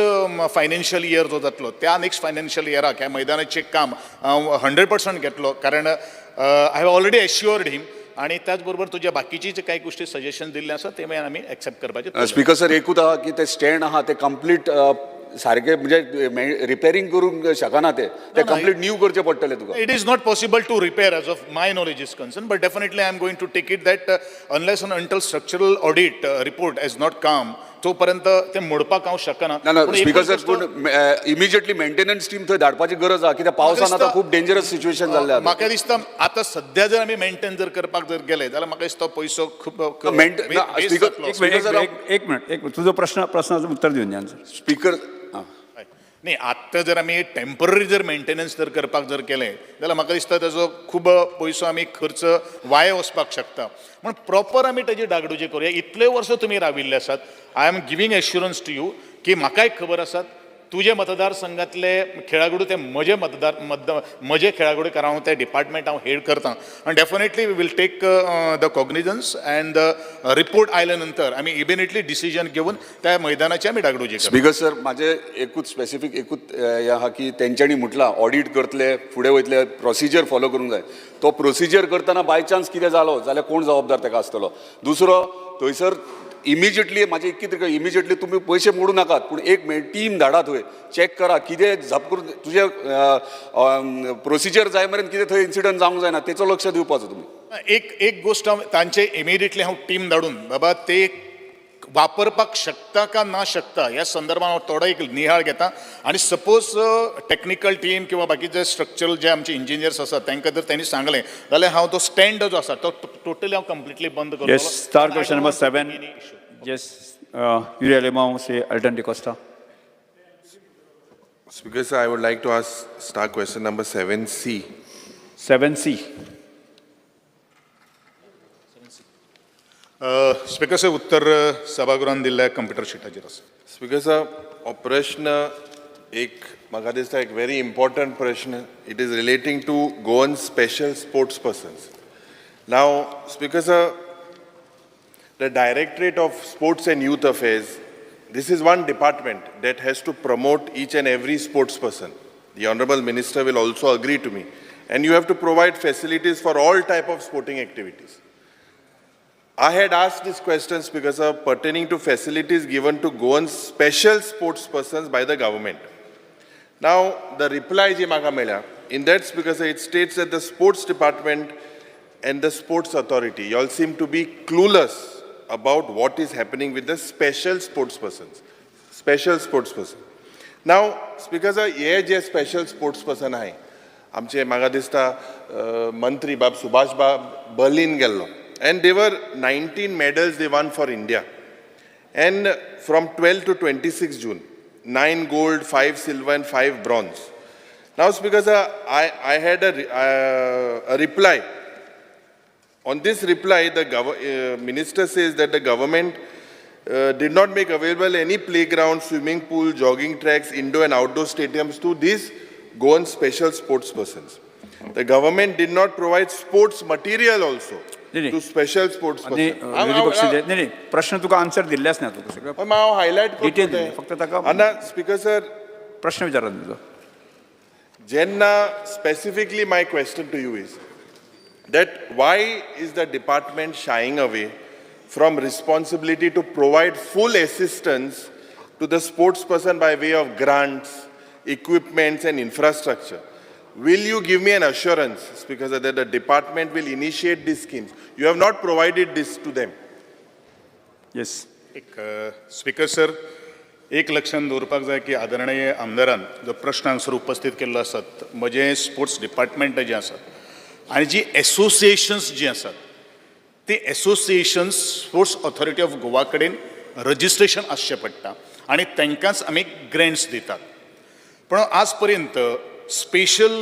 financial year जो जातलो त्या नेक्स्ट फायनान्शियल इयराक ह्या मैदानाचें काम हांव 100% घेतलो कारण आय हॅव ऑलरेडी एश्युअर्ड हिम आणि त्याचबरोबर तुझ्या बाकीची जे काही गोष्टी सजेशन दिल्ले आसा ते मागीर आमी एक्सेप्ट करपाचे स्पीकर सर एकूच आहा की ते स्टँड आहा ते कंप्लीट सारखे म्हणजे रिपेरिंग करूंक शकना ते कंप्लीट न्यू करचे पडटले तुका It is not possible to repair as of my knowledge is concerned, but definitely I am going to take it that unless and until structural audit report has not come, तोपर्यंत ते मोडपाक हांव शकना. ना speaker sir पूण immediately maintenance team थंय धाडपाची गरज आहा कित्याक पावसान आतां खूब डेंजरस सिच्युएशन जाल्लें आसा. म्हाका दिसता आतां सद्या जर आमी मेंटेन जर करपाक जर गेले जाल्यार म्हाका दिसता पयसो खूब एक मिनिट तुझो प्रश्नाचं उत्तर दिवन द्या स्पीकर नाही आत्ता जर आमी टेम्पररी जर मेंटेनन्स जर करपाक जर केलें जाल्यार म्हाका दिसता ताजो खूब पयसो आमी खर्च वाया वचपाक शकता म्हण प्रॉपर आमी ताजी डागडुजी करूया. इतले वर्स तुमी राविल्ले आसात. I am giving assurance to you की म्हाकाय खबर आसात तुजे मतदारसंघातले खेळाडू ते म्हजे खेळाडू कारण हांव ते डिपार्टमेंट हांव हेड करता आनी definitely we will take the cognisance and the report आयल्या नंतर आमी इमिडिएटली डिसिजन घेवन त्या मैदानाची आमी डागडुजी करता. स्पीकर सर माझे एकूच स्पेसिफीक एकूच हे आहा की तेंच्यांनी म्हटलां ऑडिट करतले फुडें वयतले प्रोसिजर फॉलो करूंक जाय. तो प्रोसिजर करतना बाय चान्स कितें जालो जाल्यार कोण जबाबदार ताका आसतलो. दुसरो थंयसर इमिजिएटली माझे इमिजिएटली तुम्ही पैसे मोडू नाकात पूण एक टीम धाडा थंय चॅक करा कितें झप करून तुजे प्रोसिजर जाय मेरेन कितें थंय इन्सिडंट जावंक जायना तेचो लक्ष दिवपाचो तुमी. एक गोष्ट तांचे इमिडिएटली हांव टीम धाडून बाबा ते वापरपाक शकता का ना शकता ह्या संदर्भात हांव थोडो एक नियाळ घेता आणि सपोज टेक्निकल टीम किंवा बाकीचे स्ट्रक्चरल जे आमचे इंजिनियर्स आसात तांकां जर त्यांनी सांगलें जाल्यार हांव तो स्टँड जो आसा तो टोटली हांव कंप्लिटली बंद करतलो. Yes, start question number 7. Yes, Yuri Alemão, say Alton de Costa. Speaker, sir, I would like to ask star question number 7C. 7C. Speaker sir उत्तर सभागृहान दिल्ल्या कंप्युटर शिटाचेर आसा. Speaker, sir, हो प्रश्न एक म्हाका दिसता एक very important प्रश्न. It is relating to Goan special sports persons. Now, Speaker, sir, the Directorate of Sports and Youth Affairs, this is one department that has to promote each and every sports person. The Honorable Minister will also agree to me. And you have to provide facilities for all type of sporting activities. I had asked this question, Speaker, sir, pertaining to facilities given to Goan special sports persons by the government. Now, the reply ji maga mela, in that, Speaker, sir, it states that the sports department and the sports authority, you all seem to be clueless about what is happening with the special sports persons. Special sports person. Now, Speaker, sir, ye je special sports person hai, amche maga dista Mantri Bab Subhash Bab Berlin gello. And there were 19 medals they won for India. And from 12 to 26 June, 9 gold, 5 silver and 5 bronze. Now, Speaker, sir, I had a reply. On this reply, the minister says that the government did not make available any playground, swimming pool, jogging tracks, indoor and outdoor stadiums to these Goan special sports persons. The government did not provide sports material also to special sports persons. नाही प्रश्न तुका answer दिल्लेच ना तुका सगळं पण हांव highlight detail दिले फक्त ताका आना स्पीकर सर प्रश्न विचारला तुजो. जेन्ना specifically my question to you is that why is the department shying away from responsibility to provide full assistance to the sports person by way of grants, equipments and infrastructure? Will you give me an assurance, Speaker, that the department will initiate these schemes? You have not provided this to them. Yes. Speaker sir एक लक्षात दवरपाक जाय की आदरणीय आमदारान जो प्रश्न हांगसर उपस्थित केल्लो आसात म्हजें स्पोर्ट्स डिपार्टमेंट जें आसात आनी जी एसोसिएशन्स जीं आसात ती associations sports authority of Goa कडेन रजिस्ट्रेशन आसचें पडटा आनी तांकांच आमी ग्रँट्स दितात. पण आज पर्यंत स्पेशल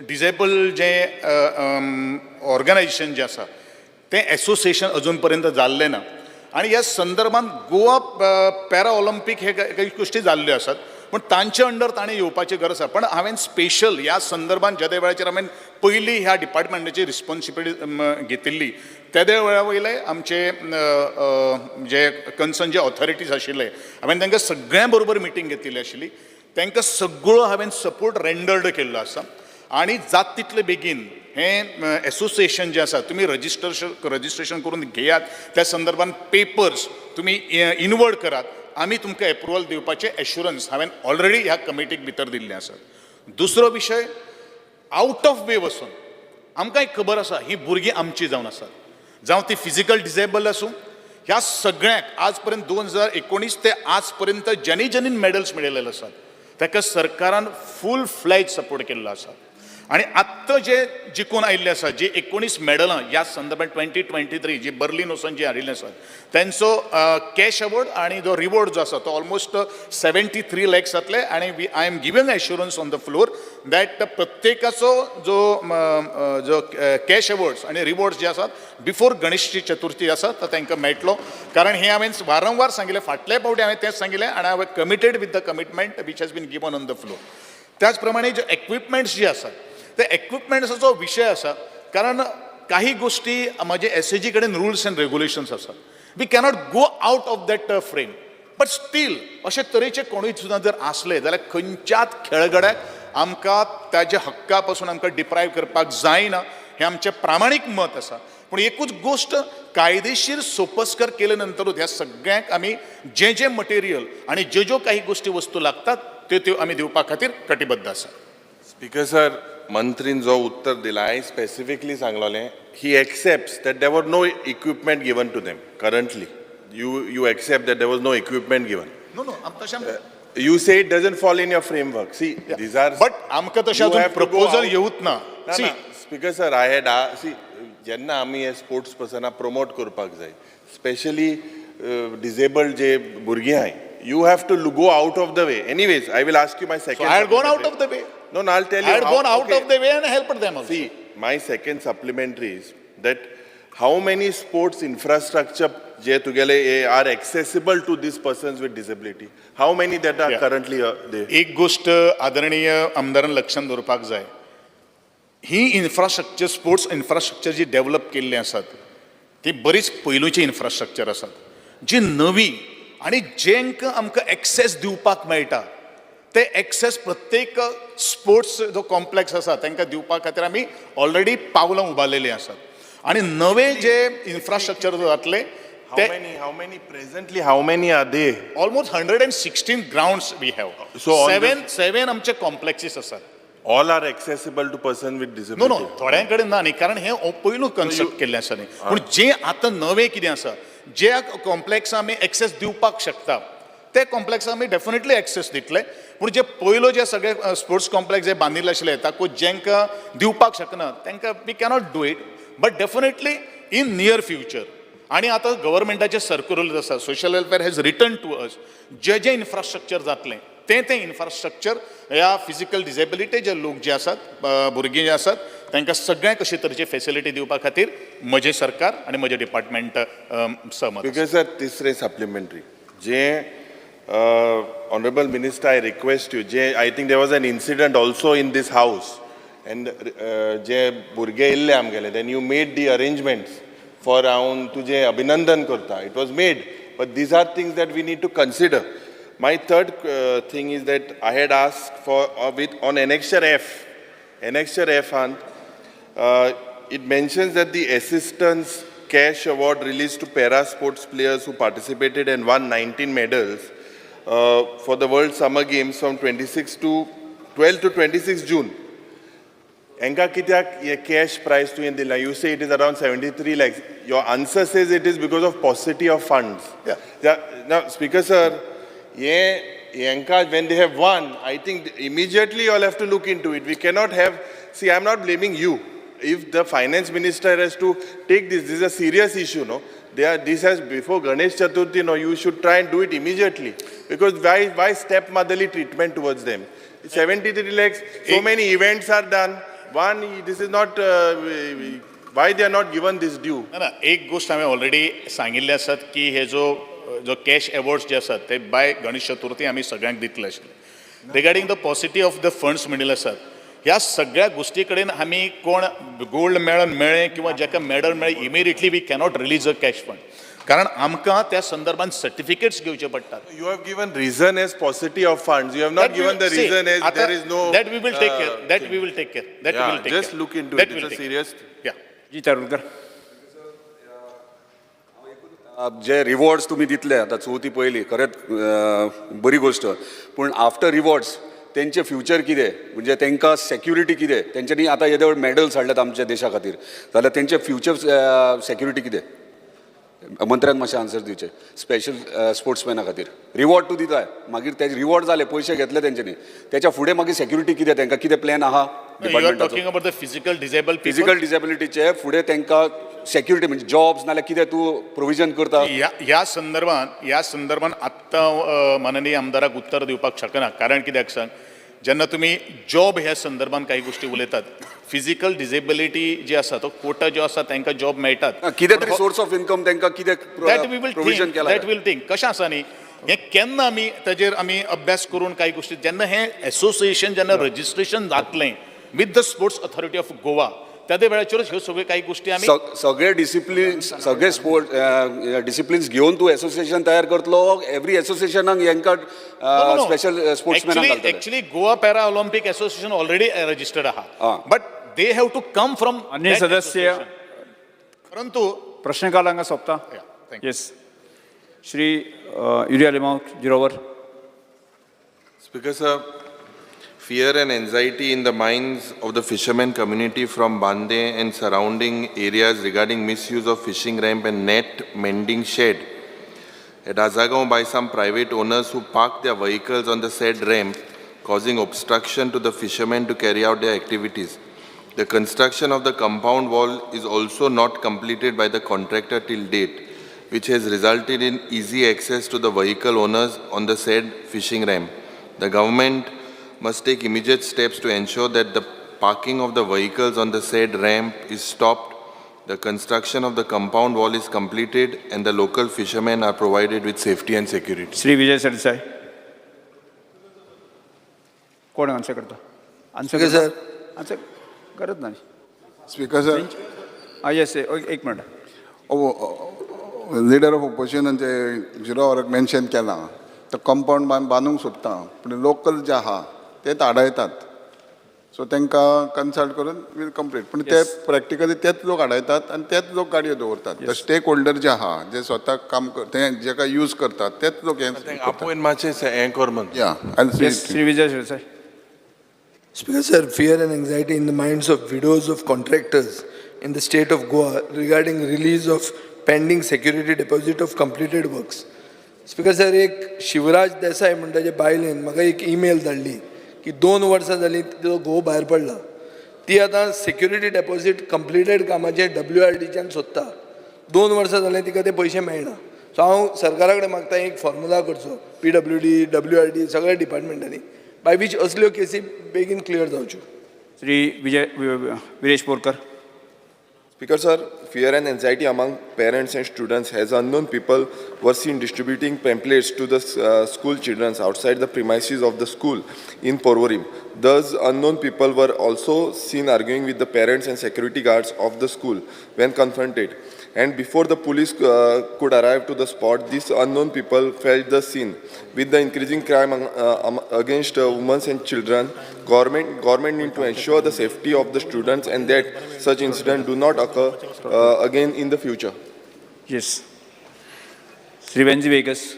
डिजेबल जें ऑर्गनायजेशन जें आसा तें एसोसिएशन अजून पर्यंत जाल्लें ना आणि ह्या संदर्भात गोवा पॅरा ऑलिम्पिक हे काही गोष्टी जाल्ल्यो आसात पण तांचे अंडर ताणें येवपाची गरज आसा पण हांवें स्पेशल ह्या संदर्भात ज्या वेळाचेर हांवें पयली ह्या डिपार्टमेंटाची रिस्पॉन्सिबिलिटी घेतिल्ली त्या वेळा वयले आमचे जे कन्सर्न जे ऑथॉरिटीज आशिल्ले हांवें तांकां सगळ्यां बरोबर मिटींग घेतिल्ली आशिल्ली तांकां सगळो हांवें सपोर्ट रेंडर्ड केल्लो आसा आणि जात तितले बेगीन हें एसोसिएशन जें आसा तुमी रजिस्ट्रेशन करून घेयात त्या संदर्भात पेपर्स तुमी इनवर्ड करात आमी तुमकां एप्रुवल दिवपाचें एश्युरन्स हांवें ऑलरेडी ह्या कमिटीक भितर दिल्लें आसा दुसरो विशय आउट ऑफ वे वचून आमकां एक खबर आसा ही भुरगीं आमची जावन आसात जावं ती फिजिकल डिसेबल आसूं ह्या सगळ्यांक आज पर्यंत 2019 ते आज पर्यंत ज्यांनी मेडल्स मेळयलेले आसात ताका सरकारान फूल फ्लॅज सपोर्ट केल्लो आसा आणि आत्ता जे जिखून आयिल्ले आसा जी 19 मेडलां ह्या संदर्भात 2023 जी बर्लिन वचून जी हाडिल्ले आसात त्यांचो कॅश अवॉर्ड आणि जो रिवॉर्ड जो आसा तो ऑलमोस्ट 73 lakhs जातले आणि I am giving assurance on the floor that प्रत्येकाचो जो कॅश अवॉर्ड्स आणि रिवॉर्ड्स जे आसात बिफोर गणेश चतुर्थी आसा तो तांकां मेळटलो कारण हे हांवें वारंवार सांगिल्लें फाटल्या फावटी हांवें तेंच सांगिल्लें आणि हांवें committed with the commitment which has been given on the floor त्याच प्रमाणे जे इक्विपमेंट्स जे आसात ते इक्विपमेंट्साचो विशय आसा कारण काही गोष्टी म्हणजे एसएजी कडेन रुल्स एंड रेग्युलेशन्स आसात we cannot go out of that frame but still अशे तरेचे कोणूय सुद्दां जर आसले जाल्यार खंयच्याच खेळगड्याक आमकां ताज्या हक्का पासून आमकां डिप्रायव करपाक जायना हें आमचें प्रामाणीक मत आसा पूण एकूच गोश्ट कायदेशीर सोपस्कर केले नंतरूच ह्या सगळ्यांक आमी जे मटेरियल आणि ज्यो काही गोष्टी वस्तू लागतात त्यो आमी दिवपा खातीर कटिबद्ध आसा स्पीकर सर मंत्रीन जो उत्तर दिला हांवें स्पेसिफिकली सांगलोलें he accepts that there was no equipment given to them currently you accept that there was no equipment given no तशें you say it doesn't fall in your framework. See, these are. But आमकां तशें अजून proposal येवूत ना. See, Speaker sir, I had see जेन्ना आमी हे sports पर्सनाक promote करपाक जाय, specially disabled जे भुरगीं आहाय, you have to go out of the way. Anyways, I will ask you my second. So I had gone out of the way. No, I'll tell you. I had gone out of the way and helped them also. See, my second supplementary is that how many sports infrastructure जे तुगेले are accessible to these persons with disability? How many that are currently there? एक गोष्ट आदरणीय आमदारान लक्षात दवरपाक जाय ही infrastructure sports infrastructure जी develop केल्ली आसात ती बरीच पयलूची इन्फ्रास्ट्रक्चर आसात जी नवी आणि जेंका आमकां एक्सेस दिवपाक मेळटा ते एक्सेस प्रत्येक स्पोर्ट्स जो कॉम्प्लेक्स आसा तांकां दिवपा खातीर आमी ऑलरेडी पावलां उबारलेली आसात आणि नवे जे इन्फ्रास्ट्रक्चर जातले How many presently? How many are they? Almost 116 grounds we have. So seven आमचे कॉम्प्लेक्सेस आसात. All are accessible to person with disability. No, थोड्यांकडे ना न्ही कारण हे पयलू कन्सेप्ट केल्लें आसा न्ही पूण जे आतां नवे कितें आसा जे कॉम्प्लेक्स आमी एक्सेस दिवपाक शकता ते कॉम्प्लेक्स आमी डेफिनेटली एक्सेस दितले पूण जे पयलो जे सगळे स्पोर्ट्स कॉम्प्लेक्स जे बांदिल्ले आशिल्ले ताका जेंका दिवपाक शकना तांकां we cannot do it but definitely in near future आणि आता गव्हर्मेंटाचे सर्क्युलर आसा social welfare has return to us जे इन्फ्रास्ट्रक्चर जातलें ते इन्फ्रास्ट्रक्चर ह्या फिजिकल डिसेबिलिटी जे लोक जे आसात भुरगीं जे आसात तांकां सगळ्यांक अशे तरेची फेसिलिटी दिवपा खातीर म्हजें सरकार आनी म्हजें डिपार्टमेंट सहमत. बिकॉज सर तिसरें सप्लिमेंटरी जे honourable minister I request you जे I think there was an incident also in this house and जे भुरगे येयल्ले आमगेले then you made the arrangements for हांव तुझे अभिनंदन करता. It was made, but these are things that we need to consider. My third thing is that I had asked for on Annexure F. Annexure F, it mentions that the assistance cash award released to para sports players who participated and won 19 medals for the World Summer Games from 12 to 26 June. Enka kityak ye cash prize to dila? You say it is around 73 lakhs. Your answer says it is because of paucity of funds. Yeah. Now, Speaker sir, enka when they have won, I think immediately you all have to look into it. We cannot have. See, I am not blaming you. If the finance minister has to take this is a serious issue, no? This has before Ganesh Chaturthi, no? You should try and do it immediately because why stepmotherly treatment towards them? 73 lakhs. So many events are done. One, this is not Why they are not given this due? ना एक गोष्ट हांवें already सांगिल्ले आसात की हे जो cash awards जे आसात ते बाय गणेश चतुर्थी आमी सगळ्यांक दितले आशिल्ले. Regarding the paucity of the funds म्हणिल्ले आसात, ह्या सगळ्या गोष्टी कडेन आमी कोण गोल्ड मेळ्ळें किंवा जाका मेडल मेळ्ळें immediately we cannot release a cash fund, कारण आमकां त्या संदर्भात सर्टिफिकेट्स घेवचे पडटात. You have given reason as paucity of funds. You have not given the reason as there is no. That we will take care. That we will take care. That we will take care. Just look into That it. will It's a take serious. Yeah. जी तारुणकर. जे rewards तुम्ही दितले आतां चवथी पयली खरेंच बरी गोष्ट, पूण आफ्टर रिवॉर्ड्स तेंचे फ्युचर कितें, म्हणजे तांकां सेक्युरिटी कितें, तेंच्यांनी आतां येदे व्हड मेडल्स हाडल्यात आमच्या देशा खातीर, जाल्यार तेंचे फ्युचर सेक्युरिटी कितें? मंत्र्यान मातशें आन्सर दिवचें. स्पेशल स्पोर्ट्समॅना खातीर रिवॉर्ड तूं दिताय, मागीर ते रिवॉर्ड जाले, पयशे घेतले तेंच्यांनी, तेच्या फुडें मागीर सेक्युरिटी कितें, तांकां कितें प्लॅन आहा डिपार्टमेंटाचो? Talking about the physical disable physical डिसेबिलिटीचे फुडें तांकां सेक्युरिटी म्हणजे जॉब्स नाल्यार कितें तूं प्रोविजन करता? ह्या संदर्भात आत्तां माननीय आमदाराक उत्तर दिवपाक शकना, कारण कित्याक सांग, जेन्ना तुमी जॉब ह्या संदर्भात काही गोष्टी उलयतात, फिजिकल डिसेबिलिटी जी आसा तो कोटा जो आसा तांकां जॉब मेळटात, कितें तरी सोर्स ऑफ इनकम तांकां कितें प्रोविजन केला? दॅट वील थिंक कशें आसा न्ही, हें केन्ना आमी ताजेर आमी अभ्यास करून काही गोष्टी, जेन्ना हें एसोसिएशन जेन्ना रजिस्ट्रेशन जातलें with the sports authority of Goa, त्या वेळाचेरच ह्यो सगळ्यो काही गोष्टी आमी सगळे सगळे स्पोर्ट डिसिप्लिन्स घेवन तूं एसोसिएशन तयार करतलो? एव्हरी एसोसिएशनाक हेंकां स्पेशल स्पोर्ट्समॅनाक घालतले? Actually Goa para Olympic association already registered आहा, but they have to come from अन्य सदस्य परंतु प्रश्नकाल हांगा सोंपता. येस, श्री युरिया लिमांव जिरोवर. Speaker sir, fear and anxiety in the minds of the fishermen community from Bande and surrounding areas regarding misuse of fishing ramp and net mending shed at Azagaon by some private owners who park their vehicles on the said ramp, causing obstruction to the fishermen to carry out their activities. The construction of the compound wall is also not completed by the contractor till date, which has resulted in easy access to the vehicle owners on the said fishing ramp. The government must take immediate steps to ensure that the parking of the vehicles on the said ramp is stopped, the construction of the compound wall is completed, and the local fishermen are provided with safety and security. Shri Vijay Sardesai. कोण answer करता? Answer sir. Answer करत ना. Speaker sir. Yes, एक minute. Leader of ओपोजिशनाचे जिरोवर mention केला तो compound बांदूंक सोदता, पूण लोकल जे आहा तेच आडायतात, सो तांकां कन्सल्ट करून वील कंप्लीट, पूण ते प्रॅक्टिकली तेच लोक आडायतात आनी तेच लोक गाडयो दवरतात. द स्टेक होल्डर जे आहा जे स्वता काम ते जेका यूज करतात तेच लोक आपूण मातशें हें कर म्हणून. Shri Vijay Sardesai. Speaker sir, fear and anxiety in the minds of widows of contractors in the state of Goa regarding release of pending security deposit of completed works. Speaker sir, एक शिवराज देसाई म्हणटाचे बायलेन म्हाका एक ईमेल धाडली की 2 वर्सां जालीं तिचो घोव भायर पडला, ती आतां सिक्युरिटी डेपॉझिट कंप्लिटेड कामाचे WRDच्यान सोदता, 2 वर्सां जालीं तिका ते पयशे मेळना. सो हांव सरकारा कडेन मागता एक फॉर्मुला करचो, PWD WRD सगळ्या डिपार्टमेंटांनी, बाय वीच असल्यो केसी बेगीन क्लियर जावच्यो. Shri Viresh Borkar. Speaker sir, fear and anxiety among parents and students as unknown people were seen distributing pamphlets to the school children outside the premises of the school in Porvorim. Thus, unknown people were also seen arguing with the parents and security guards of the school when confronted. And before the police could arrive to the spot, these unknown people felt the scene. With the increasing crime against women and children, government need to ensure the safety of the students and that such incidents do not occur again in the future. Yes. Sri Benji Vegas.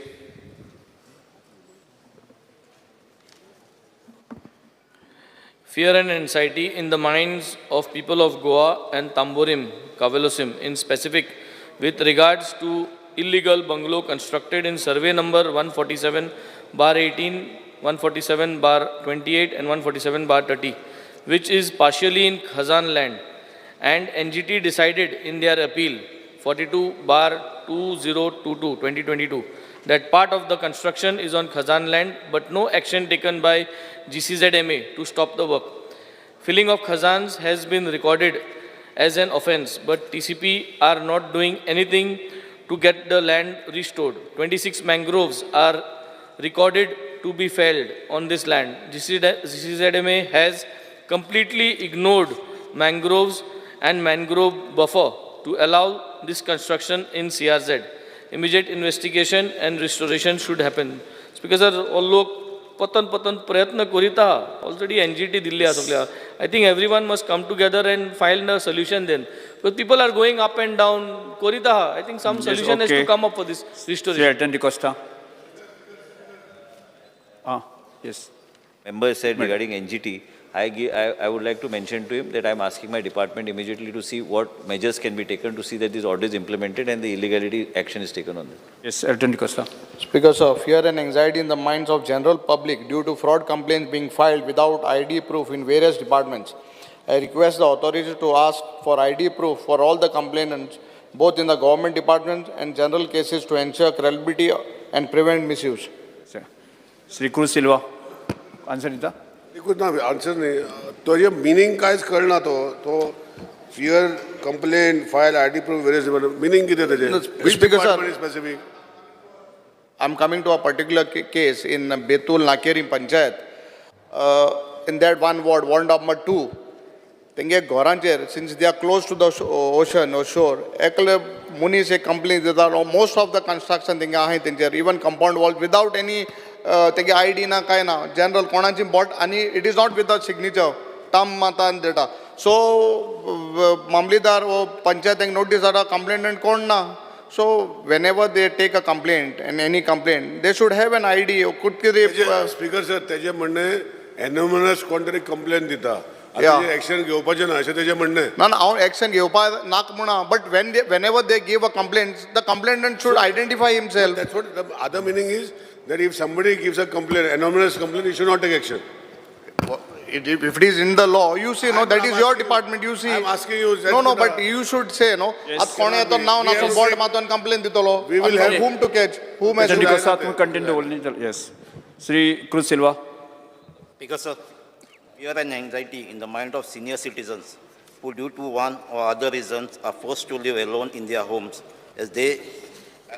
Fear and anxiety in the minds of people of Goa and Tamborim, Kavelosim in specific with regards to illegal bungalow constructed in survey number 147/18, 147/28 and 147/30, which is partially in Khazan land, and NGT decided in their appeal 42/2022, 2022, that part of the construction is on Khazan land, but no action taken by GCZMA to stop the work. Filling of Khazans has been recorded as an offense, but TCP are not doing anything to get the land restored. 26 mangroves are recorded to be felled on this land. GCZMA has completely ignored mangroves and mangrove buffer to allow this construction in CRZ. Immediate investigation and restoration should happen. Speaker sir, all लोग पतन प्रयत्न करीत आहा. Already NGT Delhi आहा सगळ्या. I think everyone must come together and find a solution then. Because people are going up and down. करीत आहा. I think some solution has to come up for this restoration. Attorney Di Costa. Yes. Member said regarding NGT, I would like to mention to him that I'm asking my department immediately to see what measures can be taken to see that this order is implemented and the illegality action is taken on them. Yes, Attorney Di Costa. Speaker, sir, fear and anxiety in the minds of general public due to fraud complaints being filed without ID proof in various departments. I request the authorities to ask for ID proof for all the complainants, both in the government departments and general cases, to ensure credibility and prevent misuse. Sri Cruz Silva. Answer Nita. देखो ना answer नहीं तो ये meaning कायच कळना तो fear complaint file ID proof various meaning कितें तेजें Speaker, sir. Specific I'm coming to a particular case in Betul Nakeri Panchayat. In that one ward number 2, तेंगे घरांचेर, since they are close to the ocean or shore, एकले मुनीस एक complaint दिता, most of the construction तेंगे आहाय तेंचेर, even compound wall without any तेंगे ID ना काय ना, general कोणाची bought आणि it is not with the signature, tam matan data. So मामलेदार वो पंचायत एक notice आरा complainant कोण ना. So whenever they take a complaint and any complaint, they should have an ID. Could speaker sir तेजे म्हणणे एनोमनस कोण तरी कंप्लेंट दिता एक्शन घेवपाचें ना अशें तेजें म्हणणें ना हांव एक्शन घेवपा नाक म्हणा but whenever they give a complaint, the complainant should identify himself. That's what the other meaning is, that if somebody gives a complaint, anonymous complaint, he should not take action. If it is in the law, you see, no, that is your department, you see. I'm asking you. No, but you should say, no, at kone to now na so board maton complaint ditolo. We will have whom to catch, whom has to catch. Continue. Yes. Sri Cruz Silva. Because of fear and anxiety in the mind of senior citizens who due to one or other reasons are forced to live alone in their homes, as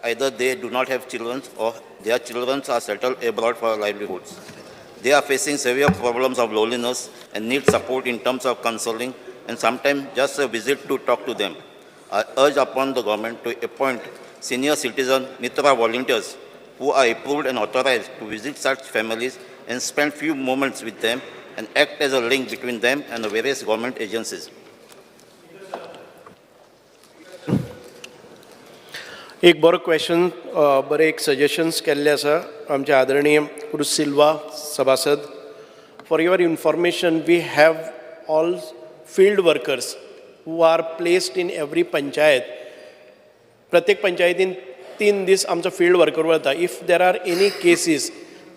either they do not have children or their children are settled abroad for livelihoods. They are facing severe problems of loneliness and need support in terms of counseling and sometimes just a visit to talk to them. I urge upon the government to appoint senior citizen Mitra volunteers who are approved and authorized to visit such families and spend few moments with them and act as a link between them and the various government agencies. एक बरो question बरे एक suggestions केल्ले आसा आमचे आदरणीय क्रुज सिल्वा सभासद. For your information we have all field workers who are placed in every panchayat. प्रत्येक पंचायतीन 3 दीस आमचो फील्ड वर्कर वता. If there are any cases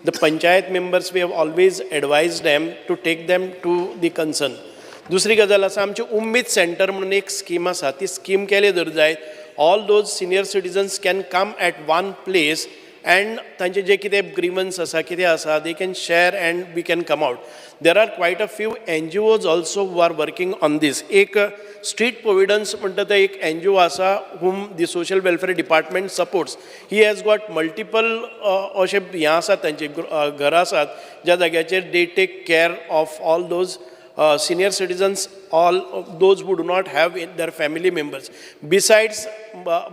the panchayat members we have always advise them to take them to the concern. दुसरी गजाल आसा आमचे उम्मीद सेंटर म्हणून एक स्कीम आसा ती स्कीम केली जर जायत all those senior citizens can come at one place and तांचे जे कितें grievance आसा कितें आसा they can share and we can come out. There are quite a few NGOs also who are working on this. एक street providence म्हणटा तो एक NGO आसा whom the social welfare department supports. He has got multiple अशे हें आसात तांचे घरां आसात ज्या जाग्याचेर they take care of all those senior citizens, all those who do not have their family members. Besides,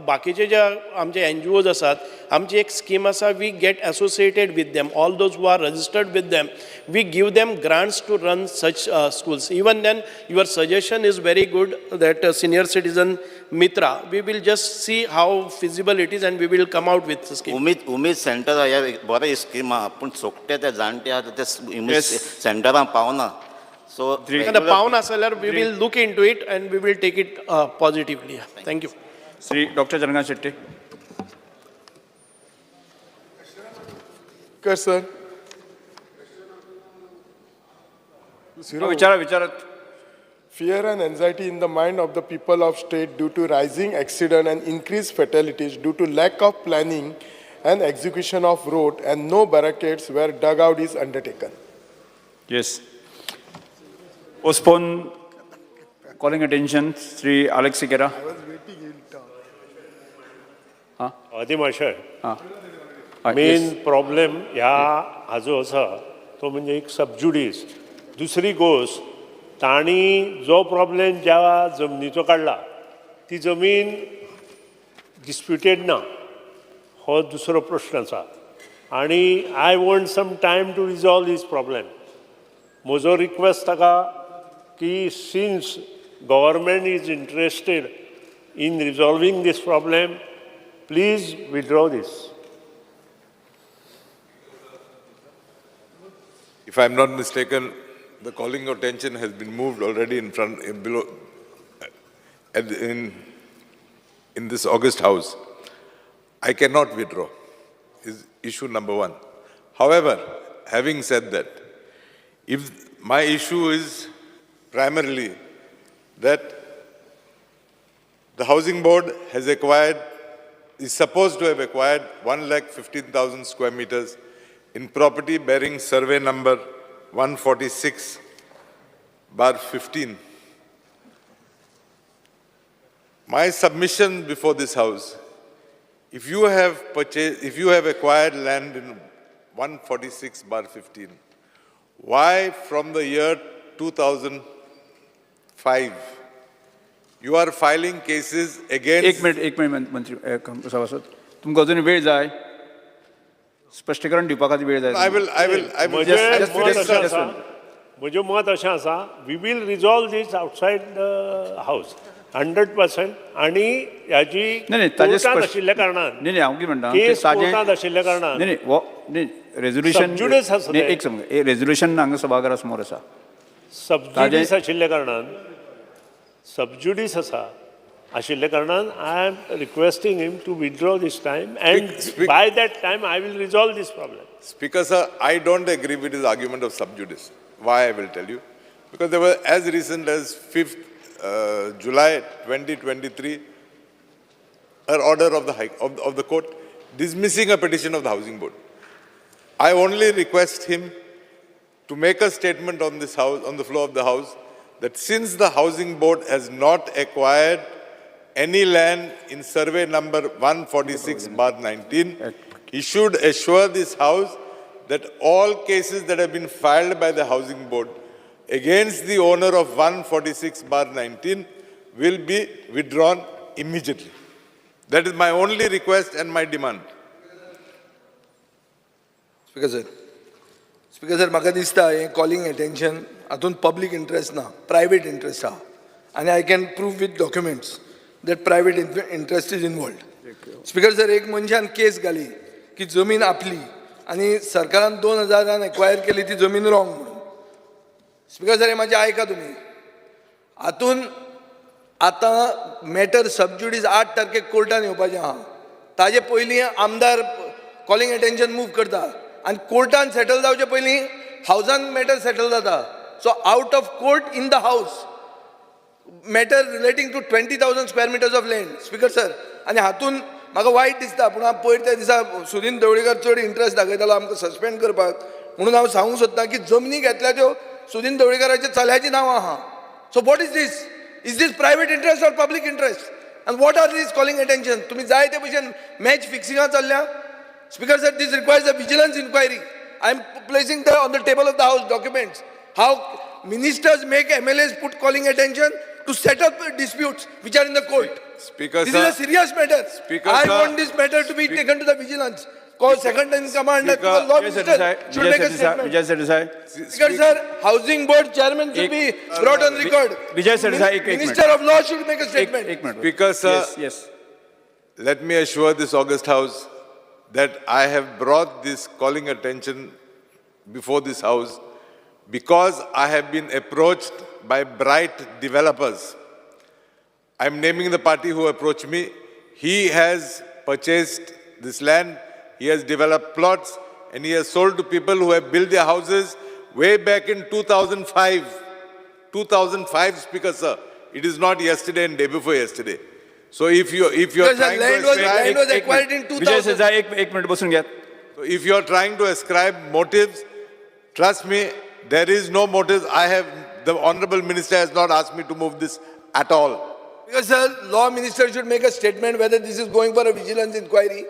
बाकीचे जे आमचे NGOs आसात, आमची एक स्कीम आसा, we get associated with them. All those who are registered with them, we give them grants to run such schools. Even then, your suggestion is very good that senior citizen Mitra. We will just see how feasible it is and we will come out with the scheme. Umed centre ह्या बरें scheme आहा पूण सोकते ते जाणटे आहा ते उमेद सेंटरान पावना. So the pound accelerar, we will look into it and we will take it positively. Thank you. Sri Dr. Jangan Shetty. Yes, sir. Vichara. Fear and anxiety in the mind of the people of state due to rising accident and increased fatalities due to lack of planning and execution of road and no barricades where dugout is undertaken. Yes. Postpone Calling attention, Sri Alex Sikera. आदिमाशय Yes. Main problem ह्या हाजो आसा तो म्हणजे एक सबज्युडीस. दुसरी गोष्ट तांणी जो problem ज्या जमनीचो काडला ती जमीन डिस्प्युटेड ना हो दुसरो प्रश्न आसा आनी I want some time to resolve this problem. म्हजो रिक्वेस्ट ताका की since government is interested in resolving this problem, please withdraw this. If I'm not mistaken, the calling of attention has been moved already in front, below, in this August House. I cannot withdraw, is issue number one. However, having said that, if my issue is primarily that the Housing Board is supposed to have acquired 1,15,000 square meters in property bearing survey number 146/15. My submission before this House, if you have acquired land in 146/15, why from the year 2005 you are filing cases against... एक minute मंत्री सभासद, तुमकां अजून वेळ जाय, स्पश्टीकरण दिवपा खातीर वेळ जाय. म्हजें मत अशें आसा, we will resolve this outside the house 100%. आनी ह्याची कोर्टांत आशिल्ल्या कारणान हांव कितें म्हणटा, केस कोर्टांत आशिल्ल्या कारणान रेजोल्युशन एक रेजोल्युशन हांगा सभाघरा समोर आसा. सबज्युडीस आशिल्ल्या कारणान सबज्युडीस आशिल्ल्या कारणान I am requesting him to withdraw this time and by that time I will resolve this problem. Speaker, sir, I don't agree with his argument of sub judice. Why, I will tell you. Because there were, as recent as 5th July 2023, an order of the court dismissing a petition of the Housing Board. I only request him to make a statement on this House, on the floor of the House, that since the Housing Board has not acquired any land in survey number 146/19, he should assure this House that all cases that have been filed by the Housing Board against the owner of 146/19 will be withdrawn immediately. That is my only request and my demand. Speaker sir, म्हाका दिसता हें calling attention हातून public interest ना, private interest आहा. आनी I can prove with documents that private interest is involved. Speaker sir, एक मनशान case घाली की जमीन आपली आनी सरकारान 2000 एक्वायर केली ती जमीन रॉंग म्हणून. स्पीकर सर, हे म्हाजें आयका तुमी. हातून आतां मॅटर सबज्युडीस 8 तारखेक कोर्टान येवपाचें आहा. ताजे पयलीं आमदार कॉलिंग अटेंशन मूव करता आनी कोर्टान सेटल जावचे पयलीं हावजान मॅटर सेटल जाता. So out of court in the house matter relating to 20,000 square metres of land. Speaker sir, आनी हातून म्हाका वायट दिसता, पूण हांव पयर त्या दिसा सुदीन ढवळीकर चड इंट्रस्ट दाखयतालो आमकां सस्पेंड करपाक. म्हणून हांव सांगूंक सोदतां की जमनी घेतल्या त्यो सुदीन ढवळीकराच्या चल्याची नांवां आहा. So what is this? Is this private interest or public interest? आनी what are this calling attention? तुमी जाय ते भशेन मॅच फिक्सिंगां चल्ल्या. Speaker sir, this requires a vigilance inquiry. I am placing on the table of the House documents how ministers make MLAs put calling attention to set up disputes which are in the court. Speaker this sir, is a serious matter. Speaker I sir, want this matter to be taken to the vigilance. Cause second in command, the law minister should make a statement. Speaker sir, Housing Board chairman should be brought on record. Minister of Law should make a statement. Speaker sir, yes. Let me assure this August House that I have brought this calling attention before this House because I have been approached by bright developers. I'm naming the party who approached me. He has purchased this land, he has developed plots, and he has sold to people who have built their houses way back in 2005. 2005, Speaker sir. It is not yesterday and day before yesterday. So if you're trying land was acquired in 2000. एक minute बसून घ्या. So if you're trying to ascribe motives, trust me, there is no motives. The Honorable Minister has not asked me to move this at all. Because sir, law minister should make a statement whether this is going for a vigilance inquiry.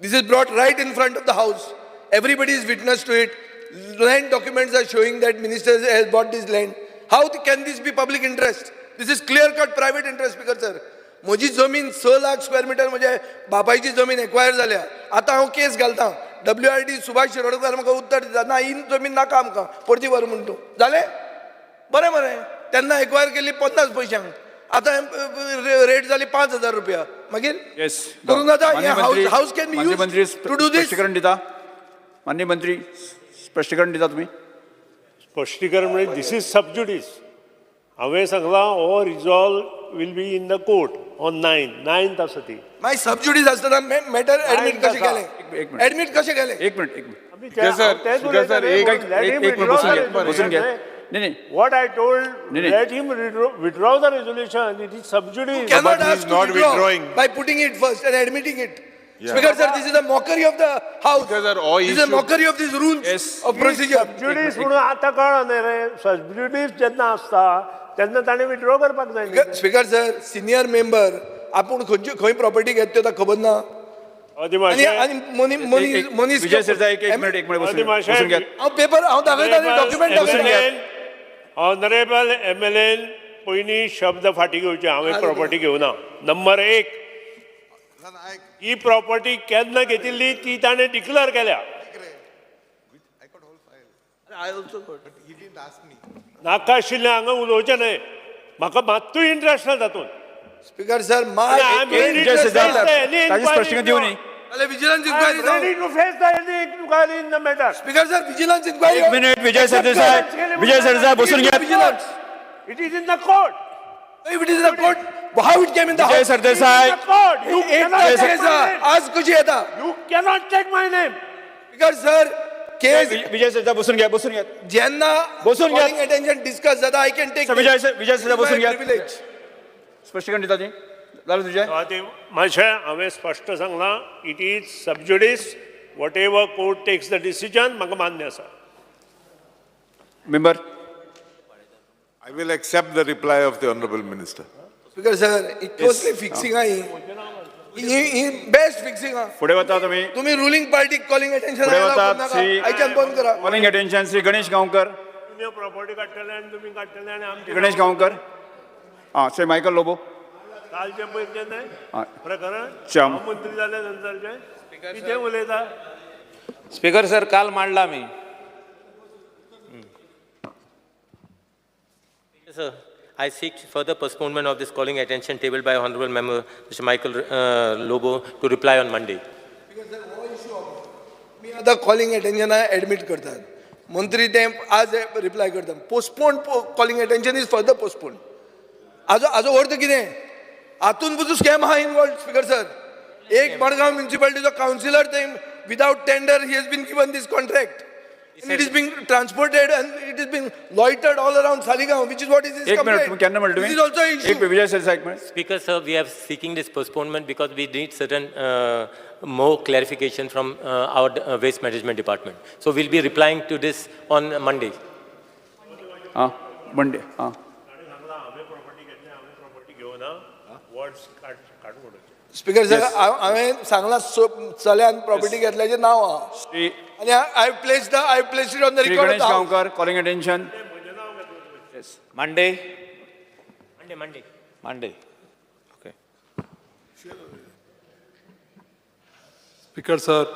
This is brought right in front of the house. Everybody is witness to it. Land documents are showing that minister has bought this land. How can this be public interest? This is clear-cut private interest, Speaker sir. म्हजी जमीन 6 lakh square metre म्हणजे बापायची जमीन acquire जाल्या. आता हांव case घालता. WRD Subhash Shirodkar म्हाका उत्तर दिता ना ही जमीन नाका आमकां परती व्हर म्हूण तूं. जालें? बरें मरे. तेन्ना एक्वायर केल्ली 50 पयशांक. आता रेट झाली 5,000 रुपया. मागीर करून आता house can be used to do this. स्पष्टीकरण दिता माननीय मंत्री, स्पष्टीकरण दिता तुम्ही. स्पष्टीकरण म्हणजे दिस इज सबज्युडिस. हांवें सांगलां हो resolve will be in the court on 9th आसा ती. माय सबज्युडिस आसतना मॅटर ऍडमिट कशें केलें? ऍडमिट कशें केलें? एक मिनिट बसून घ्या. नाही What I told, let him withdraw the resolution. It is sub judice. Cannot ask to withdraw by putting it first and admitting it. Speaker sir, this is a mockery of the house. This is a mockery of these rules of procedure. Sub judice म्हणून आता कळना न्ही रे. Sub judice जेन्ना आसता तेन्ना ताणें withdraw करपाक जाय. स्पीकर सर, सिनियर मेंबर आपूण खंय प्रॉपर्टी घेता त्यो खबर ना. मनीस विजय सरजा एक मिनिट बसून घ्या. हांव पेपर हांव दाखयता डॉक्युमेंट दाखयता. ऑनरेबल MLA पयलीं शब्द फाटी घेवचे. हांवें प्रॉपर्टी घेवना. नंबर 1, ही प्रॉपर्टी केन्ना घेतिल्ली ती ताणें डिक्लेअर केल्या. नाका आशिल्लें हांगा उलोवचें न्हय. म्हाका मात्तूय इंट्रस्ट ना तातूंत. स्पीकर सर, स्पष्टीकरण दिवं न्ही. Vigilance inquiry. Ready to face the inquiry in the matter. Speaker sir, vigilance inquiry. एक मिनिट विजय सरदेसाई बसून घ्या. It is in the court. If it is in the court, how it came in the house? विजय सरदेसाई. आज कशी येता? You cannot take my name. Speaker sir, case विजय सरदेसाई बसून घ्या. ज्यांना बसून घ्या. calling attention discuss जाता, I can take विजय सरदेसाई बसून घ्या. privilege. स्पष्टीकरण दिता ती. जालें तुजें? मातशें हांवें स्पश्ट सांगलां. It is sub judice. Whatever court takes the decision म्हाका मान्य आसा. Member, I will accept the reply of the Honorable Minister. Speaker sir, it closely fixing he best fixing पुढे वता तुम्ही. तुम्ही ruling party calling attention पुढे वता आयच्यान बंद करा. Calling attention Shri Ganesh Gaonkar. Property काडटले आनी तुमी काडटले आनी आमचे गणेश गांवकर. श्री मायकल लोबो. कालचे पयलींचे न्हय प्रकरण श्याम. मंत्री जाले नंतरचे कितें उलयता. स्पीकर सर, काल मांडला मी. Sir, I seek further postponement of this calling attention tabled by Honorable Member Mr. Michael Lobo to reply on Monday. मी आता कॉलिंग अटेन्शन ऍडमिट करतात. मंत्री ते आज रिप्लाय करतात. Postpone calling attention is further postpone. हाजो अर्थ कितें? हातून पसून स्कॅम आहा इनवॉल्ड. स्पीकर सर, एक मडगांव म्युनिसिपालिटीचो काउन्सिलर ते without tender he has been given this contract. It is being transported and it is being loitered all around Saligaon, which is what is this complaint. This is also an issue. Speaker sir, we are seeking this postponement because we need certain more clarification from our waste management department. So we'll be replying to this on Monday. Monday. Speaker sir, हांवें सांगलां चल्यान property घेतल्याचें नांव आहा. आणि I placed it on the record. Ganesh Gaonkar calling attention. Yes. Monday. Okay. Speaker sir,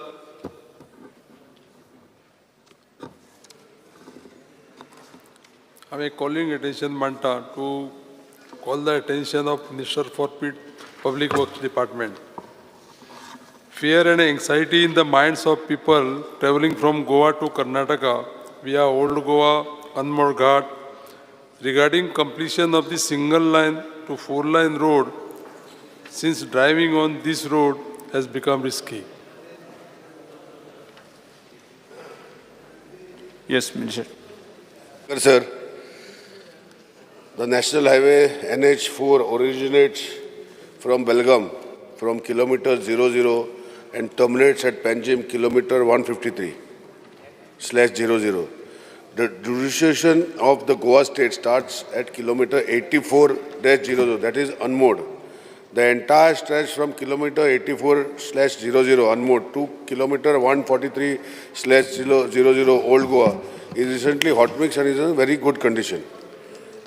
I am calling attention Manta to call the attention of Minister for Public Works Department. Fear and anxiety in the minds of people traveling from Goa to Karnataka via Old Goa, Anmol Ghat regarding completion of the single line to 4-line road, since driving on this road has become risky. Yes, Minister. Sir, the National Highway NH4 originates from Belgaum from kilometer 00 and terminates at Panjim kilometer 153/00. The jurisdiction of the Goa state starts at kilometer 84-00, that is unmoored. The entire stretch from kilometer 84/00 unmoored to kilometer 143/00 Old Goa is recently hot mix and is in very good condition.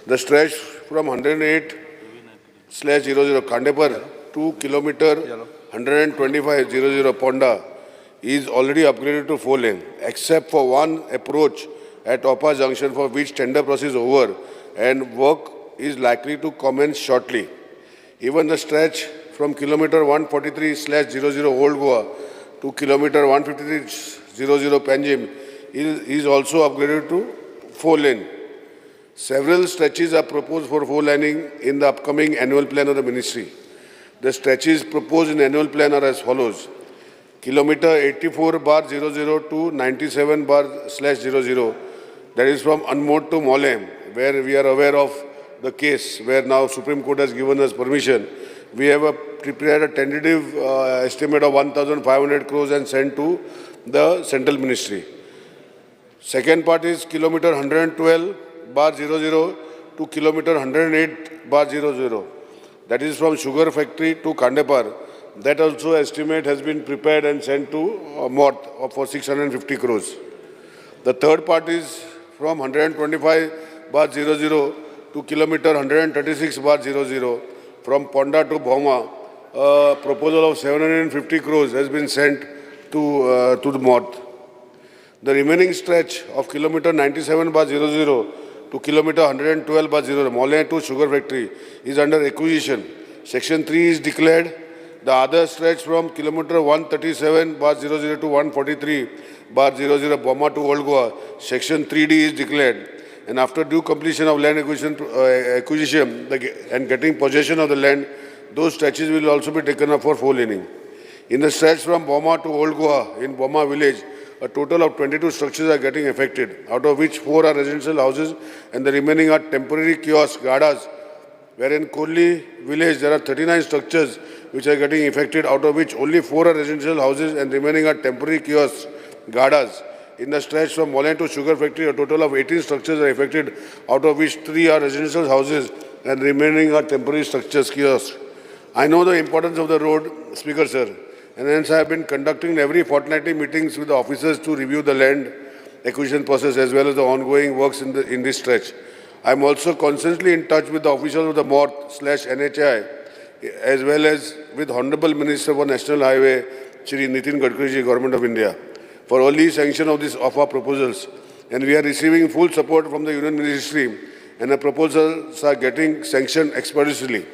The stretch from 108/00 Kandepar to kilometer 125/00 Ponda is already upgraded to 4-lane, except for one approach at Opa Junction, for which tender process is over and work is likely to commence shortly. Even the stretch from kilometer 143/00 Old Goa to kilometer 153/00 Panjim is also upgraded to 4-lane. Several stretches are proposed for 4-laning in the upcoming annual plan of the ministry. The stretches proposed in annual plan are as follows. Kilometer 84/00 to 97//00, that is from Anmod to Molem, where we are aware of the case where now Supreme Court has given us permission. We have prepared a tentative estimate of 1,500 crores and sent to the central ministry. Second part is kilometer 112/00 to kilometer 108/00. That is from Sugar Factory to Kandepar. That also estimate has been prepared and sent to Mort for 650 crores. The third part is from 125/00 to kilometer 136/00 from Ponda to Bhoma. A proposal of 750 crores has been sent to the Mort. The remaining stretch of kilometer 97/00 to kilometer 112/00 Mole to Sugar Factory is under acquisition. Section 3 is declared. The other stretch from kilometer 137/00 to 143/00 Boma to Old Goa, Section 3D is declared. And after due completion of land acquisition and getting possession of the land, those stretches will also be taken up for 4-laning. In the stretch from Boma to Old Goa in Boma village, a total of 22 structures are getting affected, out of which 4 are residential houses and the remaining are temporary kiosks, gadas, where in Kolli village there are 39 structures which are getting affected, out of which only 4 are residential houses and remaining are temporary kiosks, gadas. In the stretch from Molen to Sugar Factory, a total of 18 structures are affected, out of which 3 are residential houses and remaining are temporary structures, kiosks. I know the importance of the road, Speaker Sir, and hence I have been conducting every fortnightly meetings with the officers to review the land acquisition process as well as the ongoing works in this stretch. I am also constantly in touch with the officials of the MORTH/NHI as well as with Honorable Minister for National Highway, Shri Nitin Gadkari, Government of India, for early sanction of our proposals. And we are receiving full support from the Union Ministry, and the proposals are getting sanctioned expeditiously.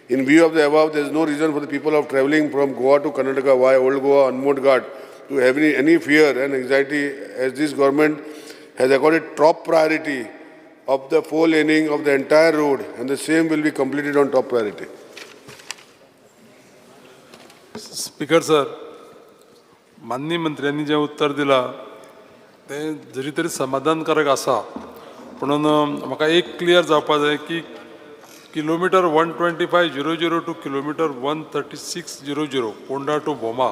In view of the above, there is no reason for the people of travelling from Goa to Karnataka via Old Goa, Anmod Ghat to have any fear and anxiety, as this government has accorded top priority of the 4-laning of the entire road, and the same will be completed on top priority. Speaker sir, माननीय मंत्र्यांनी जे उत्तर दिलां तें जरी तरी समाधानकारक आसा, म्हणून म्हाका एक क्लियर जावपाक जाय की kilometre 125/00 to kilometre 136/00 Ponda to Bhoma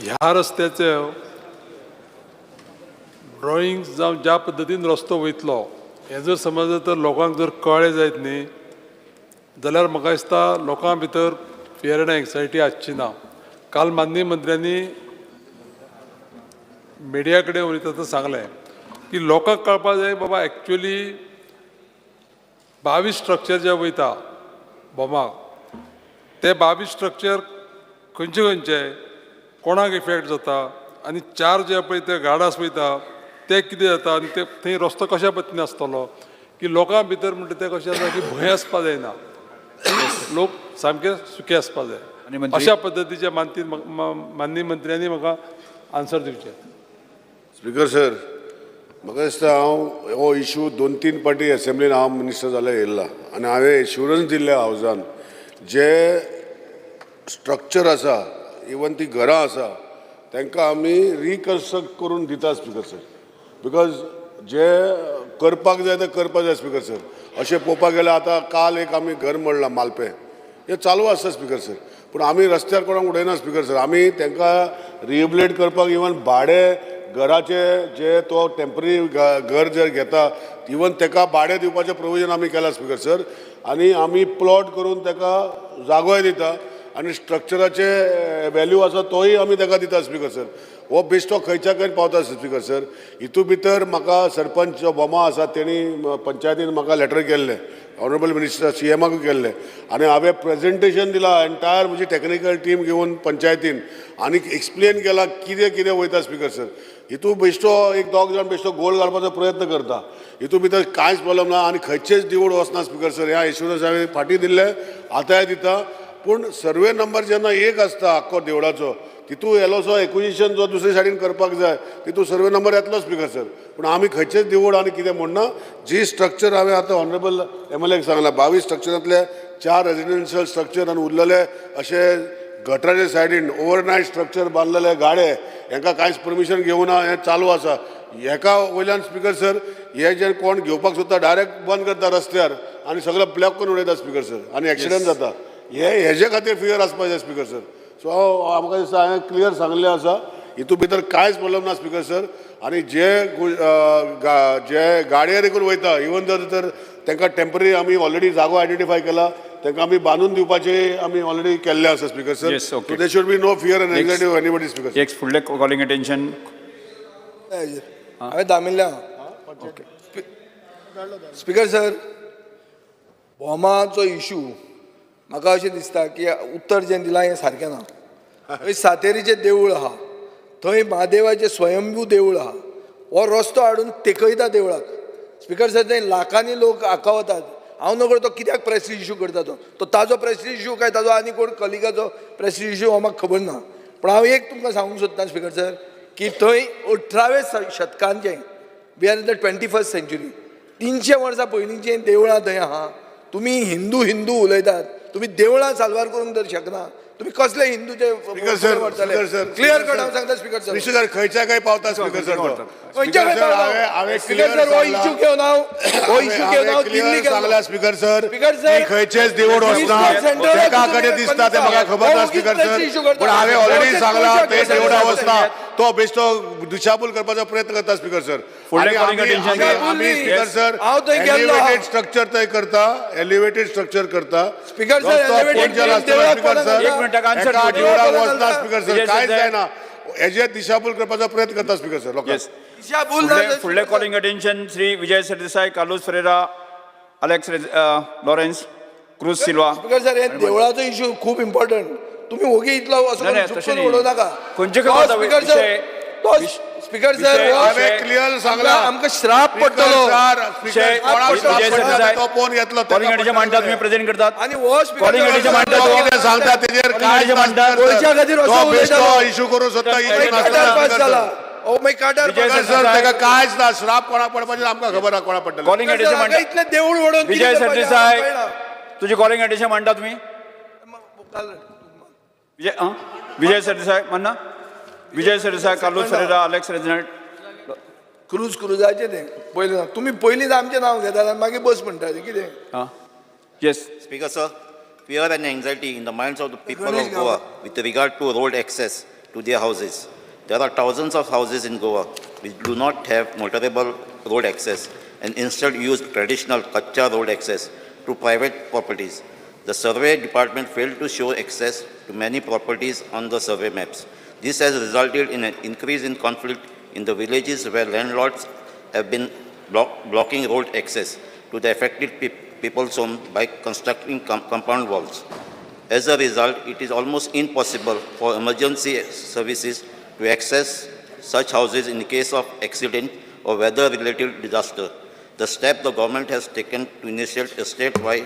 ह्या रस्त्याचे ड्रॉईंग जावं ज्या पद्दतीन रस्तो वयतलो हें जर समज तर लोकांक जर कळ्ळें जायत न्ही जाल्यार म्हाका दिसता लोकां भितर फियर एंड एंग्जायटी आसची ना. काल माननीय मंत्र्यांनी मिडिया कडेन उलयतना सांगलें की लोकांक कळपाक जाय बाबा एक्चुअली 22 स्ट्रक्चर जे वयता बोमाक ते 22 स्ट्रक्चर खंयचे कोणाक इफेक्ट जाता आनी 4 जे पळय ते गाडास वयता ते कितें जाता आनी ते थंय रस्तो कशा पद्दतीन आसतलो की लोकां भितर म्हणटा ते कशें जाता की भंय आसपाक जायना, लोक सामके सुखी आसपाक जाय. अशा पद्दतीचे माननीय मंत्र्यांनी म्हाका आन्सर दिवचे. स्पीकर सर, म्हाका दिसता हांव हो इशू 2-3 पाटी एसेंब्लीन हांव मिनिस्टर जाल्यार येयल्ला आनी हांवें एश्युरन्स दिल्ल्या हावजान जे स्ट्रक्चर आसा, इवन ती घरां आसा, तांकां आमी रिकन्स्ट्रक्ट करून दिता स्पीकर सर. बिकॉज जे करपाक जाय ते करपाक जाय स्पीकर सर. अशें पळोवपाक गेल्यार आतां काल एक आमी घर मोडलां मालपें, हें चालू आसता स्पीकर सर. पूण आमी रस्त्यार कोणाक उडयना स्पीकर सर. आमी तांकां रिहेबिलिटेट करपाक इवन भाडें घराचे जे तो टेम्पररी घर जर घेता इवन ताका भाडे दिवपाचें प्रोविजन आमी केला स्पिकर सर आनी आमी प्लॉट करून ताका जागोय दिता आनी स्ट्रक्चराचे व्हॅल्यू आसा तोय आमी ताका दिता स्पिकर सर हो बेश्टो खंयच्या खंय पावता स्पिकर सर हितू भितर म्हाका सरपंच जो बोमा आसा तेणी पंचायतीन म्हाका लेटर केल्लें ऑनरेबल मिनिस्टर CMाक केल्लें आनी हांवें प्रेजेंटेशन दिलां एंटायर म्हजी टॅक्निकल टीम घेवन पंचायतीन आनी एक्सप्लेन केला कितें कितें वयता स्पिकर सर हितू बेश्टो एक दोग जाण बेश्टो गोल घालपाचो प्रयत्न करता हितू भितर कांयच प्रॉब्लम ना आनी खंयचेच देवूळ वचना स्पिकर सर ह्या इश्यूनच हांवें फाटीं दिल्ले आतांय दिता पूण सर्वे नंबर जेन्ना एक आसता आख्खो देवळाचो तितू येलोसो एक्विजिशन जो दुसरे सायडीन करपाक जाय तितू सर्वे नंबर येतलो स्पिकर सर पूण आमी खंयचेच देवूळ आनी कितें म्हणना जी स्ट्रक्चर हांवें आतां ऑनरेबल MLAक सांगलां 22 स्ट्रक्चरांतले 4 रेजिडेन्शियल स्ट्रक्चर आनी उरलेले अशे गटराचे सायडीन ओवरनायट स्ट्रक्चर बांदलेले गाडे हांकां कांयच परमिशन घेवना हें चालू आसा हेका वयल्यान स्पिकर सर हे जे कोण घेवपाक सोदता डायरेक्ट बंद करता रस्त्यार आनी सगळें ब्लॉक करून उडयता स्पिकर सर आनी एक्सिडेंट जाता हेजे खातीर फियर आसपाचें स्पिकर सर सो म्हाका दिसता हांवें क्लियर सांगलें आसा हितू भितर कांयच प्रॉब्लम ना स्पिकर सर आनी जे गाडयेर देखून वयता इवन तर तांकां टेम्पररी आमी ऑलरेडी जागो आयडेंटिफाय केला तांकां आमी बांदून दिवपाचे आमी ऑलरेडी केल्ले आसा speaker sir so they should be no fear and anxiety of anybody speaker एक फुडलें कॉलिंग अटेन्शन हांवें दामिल्ल्या स्पिकर सर बोमाचो इशू म्हाका अशें दिसता की उत्तर जें दिलां हें सारकें ना थंय सातेरीचें देवूळ आहा थंय महादेवाचें स्वयंभू देवूळ आहा हो रस्तो हाडून तेकयता देवळाक स्पिकर सर थंय लाखांनी लोक आकावतात हांव नकळो तो कित्याक प्रेस्टीज इशू करता तो ताजो प्रेस्टीज इशू काय ताजो आनी कोण कलिगाचो प्रेस्टीज इशू हो म्हाका खबर ना पूण हांव एक तुमकां सांगूंक सोदता स्पिकर सर की थंय 18व्या शतकांचें we are in the 21st century 300 वर्सां पयलींचें देवळां थंय आहा तुमी हिंदू उलयतात तुमी देवळां साल्वार करूंक तर शकना तुम्ही कसले हिंदूचे क्लियर कट हांव सांगता स्पिकर सर स्पिकर खंयच्या काय पावता स्पिकर सर खंयच्या काय पावता स्पिकर सर हो इशू घेवन हांव Delhi Sangla speaker sir speaker sir खंयचेच देवूळ वचना तेका कडेन दिसता ते म्हाका खबर ना स्पिकर सर पूण हांवें ऑलरेडी सांगला ते देवळा वचना तो बेश्टो दिशाभूल करपाचो प्रयत्न करता स्पिकर सर आमी स्पिकर सर एलिवेटेड स्ट्रक्चर थंय करता एलिवेटेड स्ट्रक्चर करता स्पिकर सर स्पिकर सर कांयच जायना हेजे दिशाभूल करपाचो प्रयत्न करता स्पिकर सर लोकांक फुडलें calling attention Shri Vijay Sardesai Carlos Ferreira Alex Lawrence Cruz Silva speaker sir हे देवळाचो इशू खूब इम्पॉर्टंट तुम्ही ओगे इतलो असो उडोव नाका खंयचे स्पिकर सर स्पिकर सर हांवें क्लियर सांगला आमकां श्राप पडटलो तो फोन घेतलो कॉलिंग अटेन्शन मांडटा तुम्ही प्रेजेंट करतात आनी हो कॉलिंग अटेन्शन मांडटा सांगता तेजेर काय मांडटा गोंयच्या खातीर असो उलयता इशू करूं सोदता पास जाला ओ मागीर काटार सर ताका कांयच ना श्राप कोणाक पडपाचें आमकां खबर आहा कोणाक पडटलें कॉलिंग अटेन्शन मांडटा इतले देवूळ ओडून विजय सरदेसाय तुझी कॉलिंग अटेन्शन मांडटा तुम्ही विजय सरदेसाय मान्ना विजय सरदेसाय कार्लोस फेरेरा अलेक्स रेजिनाल्ड क्रुजाचें तें पयलें तुमी पयलींच आमचें नांव घेतात आनी मागीर बस म्हणटा कितें yes Speaker, sir, fear and anxiety in the minds of the people of Goa with regard to road access to their houses. There are thousands of houses in Goa which do not have motorable road access and instead use traditional kacha road access to private properties. The survey department failed to show access to many properties on the survey maps. This has resulted in an increase in conflict in the villages where landlords have been blocking road access to the affected people's home by constructing compound walls. As a result, it is almost impossible for emergency services to access such houses in case of accident or weather-related disaster. The step the government has taken to initiate a statewide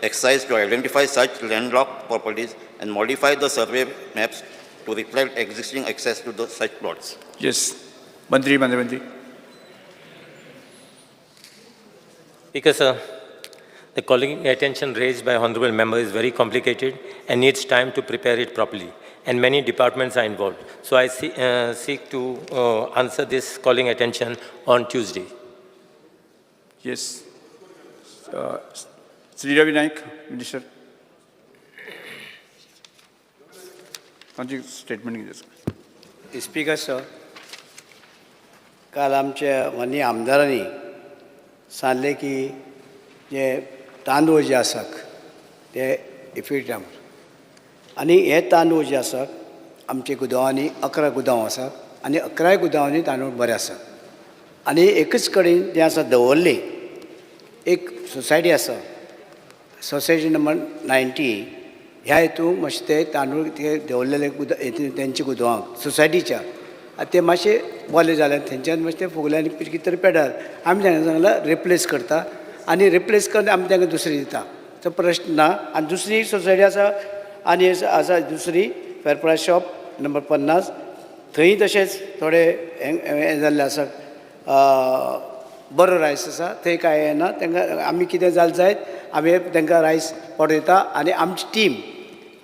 exercise to identify such landlocked properties and modify the survey maps to reflect existing access to such plots. Yes, Mantri. Because the calling attention raised by honorable member is very complicated and needs time to prepare it properly, and many departments are involved. So I seek to answer this calling attention on Tuesday. Yes. Sri Ravi Naik, Minister. Speaker, sir, काल आमच्या माननीय आमदारांनी सांगले की जे तांदूळ जे आसात ते इफेक्टाम आनी हे तांदूळ जे आसात आमचे गुदावांनी 11 गुदांव आसात आनी 11 गुदावांनी तांदूळ बरे आसात आनी एकच कडेन जे आसा दवरले एक सोसायटी आसा सोसायटी नंबर 90 ह्या हितून मातशे ते तांदूळ ते दवरलेले तेंचे गुदावांक सोसायटीच्या ते मातशे बरे जाले थंयच्यान मातशे ते फुगले आनी कितें तरी पेड्डार आमी तांकां सांगलां रिप्लेस करता आनी रिप्लेस करून आमी तांकां दुसरी दिता तो प्रश्न ना आनी दुसरी सोसायटी आसा आनी आसा दुसरी फेर प्रायस शॉप नंबर 50 थंय तशेंच थोडे हें जाल्ले आसा बरो रायस आसा थंय कांय येना तांकां आमी कितें जालें जायत आमी तांकां रायस पावयता आनी आमची टीम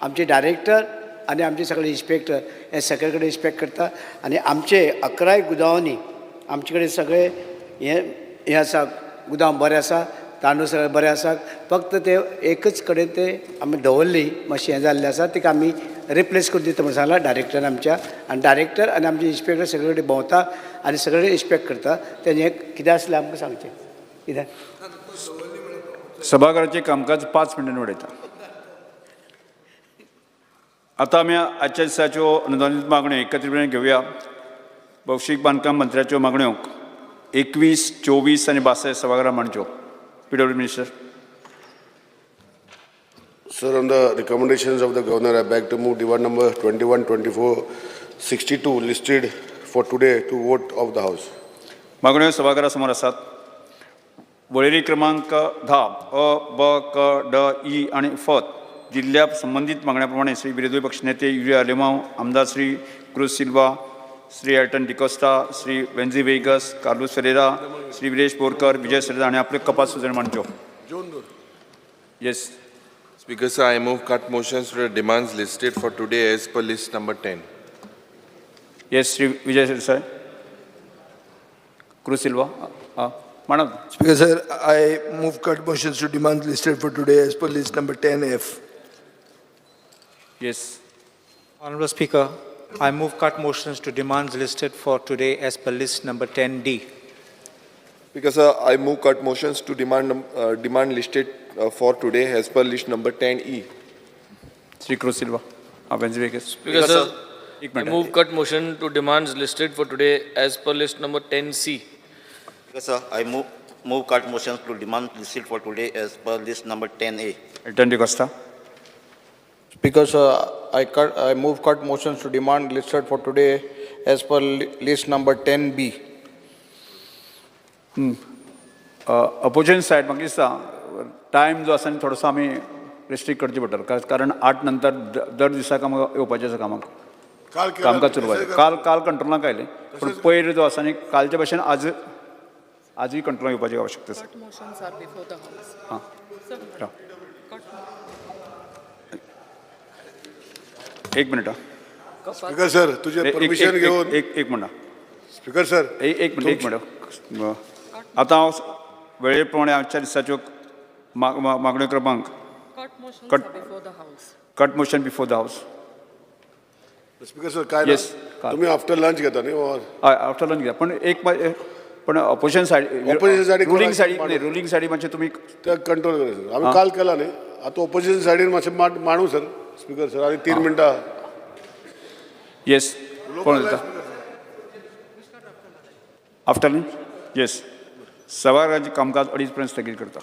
आमचे डायरेक्टर आनी आमचे सगळे इन्स्पेक्टर हे सगळे कडेन इन्स्पेक्ट करता आनी आमचे 11 गुदावांनी आमचे कडेन सगळे हे आसा गुदाम बरें आसा तांदूळ सगळे बरे आसात फक्त ते एकच कडेन ते आमी दवरली मातशें हें जाल्लें आसा तिका आमी रिप्लेस करून दिता म्हणून सांगलां डायरेक्टर आमच्या आनी डायरेक्टर आनी आमचे इन्स्पेक्टर सगळे कडेन भोंवता आनी सगळे कडेन इन्स्पेक्ट करता तेजें एक कितें आसलें आमकां सांगचें कित्याक सभागृहाचे कामकाज 5 मिनटांनी उडयता. आता आमी आजच्या दिसाच्यो अनुदानीत मागण्यो एकत्रितपणे घेवया. भौशीक बांदकाम मंत्र्याच्यो मागण्यो 21, 24 आनी 62 सभागृहां मांडच्यो. PW Minister. Sir, on the recommendations of the Governor, I beg to move demand number 21, 24, 62 listed for today to vote of the House. मागण्यो सभागृहा समोर आसात. वळेरी क्रमांक 10 अ, ब, क, ड, ई आणि फ दिल्ल्या संबंधित मागण्याप्रमाणे श्री विरोधी पक्षनेते युरिया लेमाव, आमदार श्री क्रुज सिल्वा, Shri Elton D'Costa, Shri वेन्झी vagus, Carlos Ferreira, Shri Viresh Borkar, विजय सरेदा आणि आपले कपात सुजण मांडच्यो. Yes. Speaker, sir, I move cut motions to the demands listed for today as per list number 10. Yes, Shri Vijay sir. Cruz Silva. Madam. Speaker, sir, I move cut motions to demands listed for today as per list number 10F. Yes. Honorable Speaker, I move cut motions to demands listed for today as per list number 10D. Speaker, sir, I move cut motions to demand listed for today as per list number 10E. Shri Cruz Silva. Vencey Vegas. Speaker, sir, I move cut motion to demands listed for today as per list number 10C. Speaker, sir, I move cut motions to demand listed for today as per list number 10A. Elton DeCosta. Speaker, sir, I move cut motions to demand listed for today as per list number 10B. Opposition side म्हाका दिसता time जो आसा थोडोसो आमी restrict करचे पडटलो कारण 8 नंतर दर दिसाक आमकां येवपाचें आसा कामाक कामकाज सुरू काल काल कंट्रोलाक आयलें पूण पयर जो आसा न्ही कालचे भशेन आजूय कंट्रोलाक येवपाची आवश्यकता आसा. हां एक मिनिट. स्पीकर सर, तुझे परमिशन घेऊन एक मिनिट. स्पीकर सर, एक मिनिट. आता हांव वेळे प्रमाणे आजच्या दिसाच्यो मागण्यो क्रमांक cut motion before the house. Speaker sir, काय तुम्ही आफ्टर लंच घेता न्ही? आफ्टर लंच घेता पण अपोजिशन सायड रुलींग सायडी मातशें तुमी कंट्रोल करायचं. आम्ही काल केला न्ही, आता ऑपोजिशन सायडीन मातशें मांडू सर. स्पीकर सर, आणि 3 मिनटां. येस, कोण दिता? After lunch. येस, सभागृहाचें कामकाज 2:30 पर्यंत स्थगीत करता.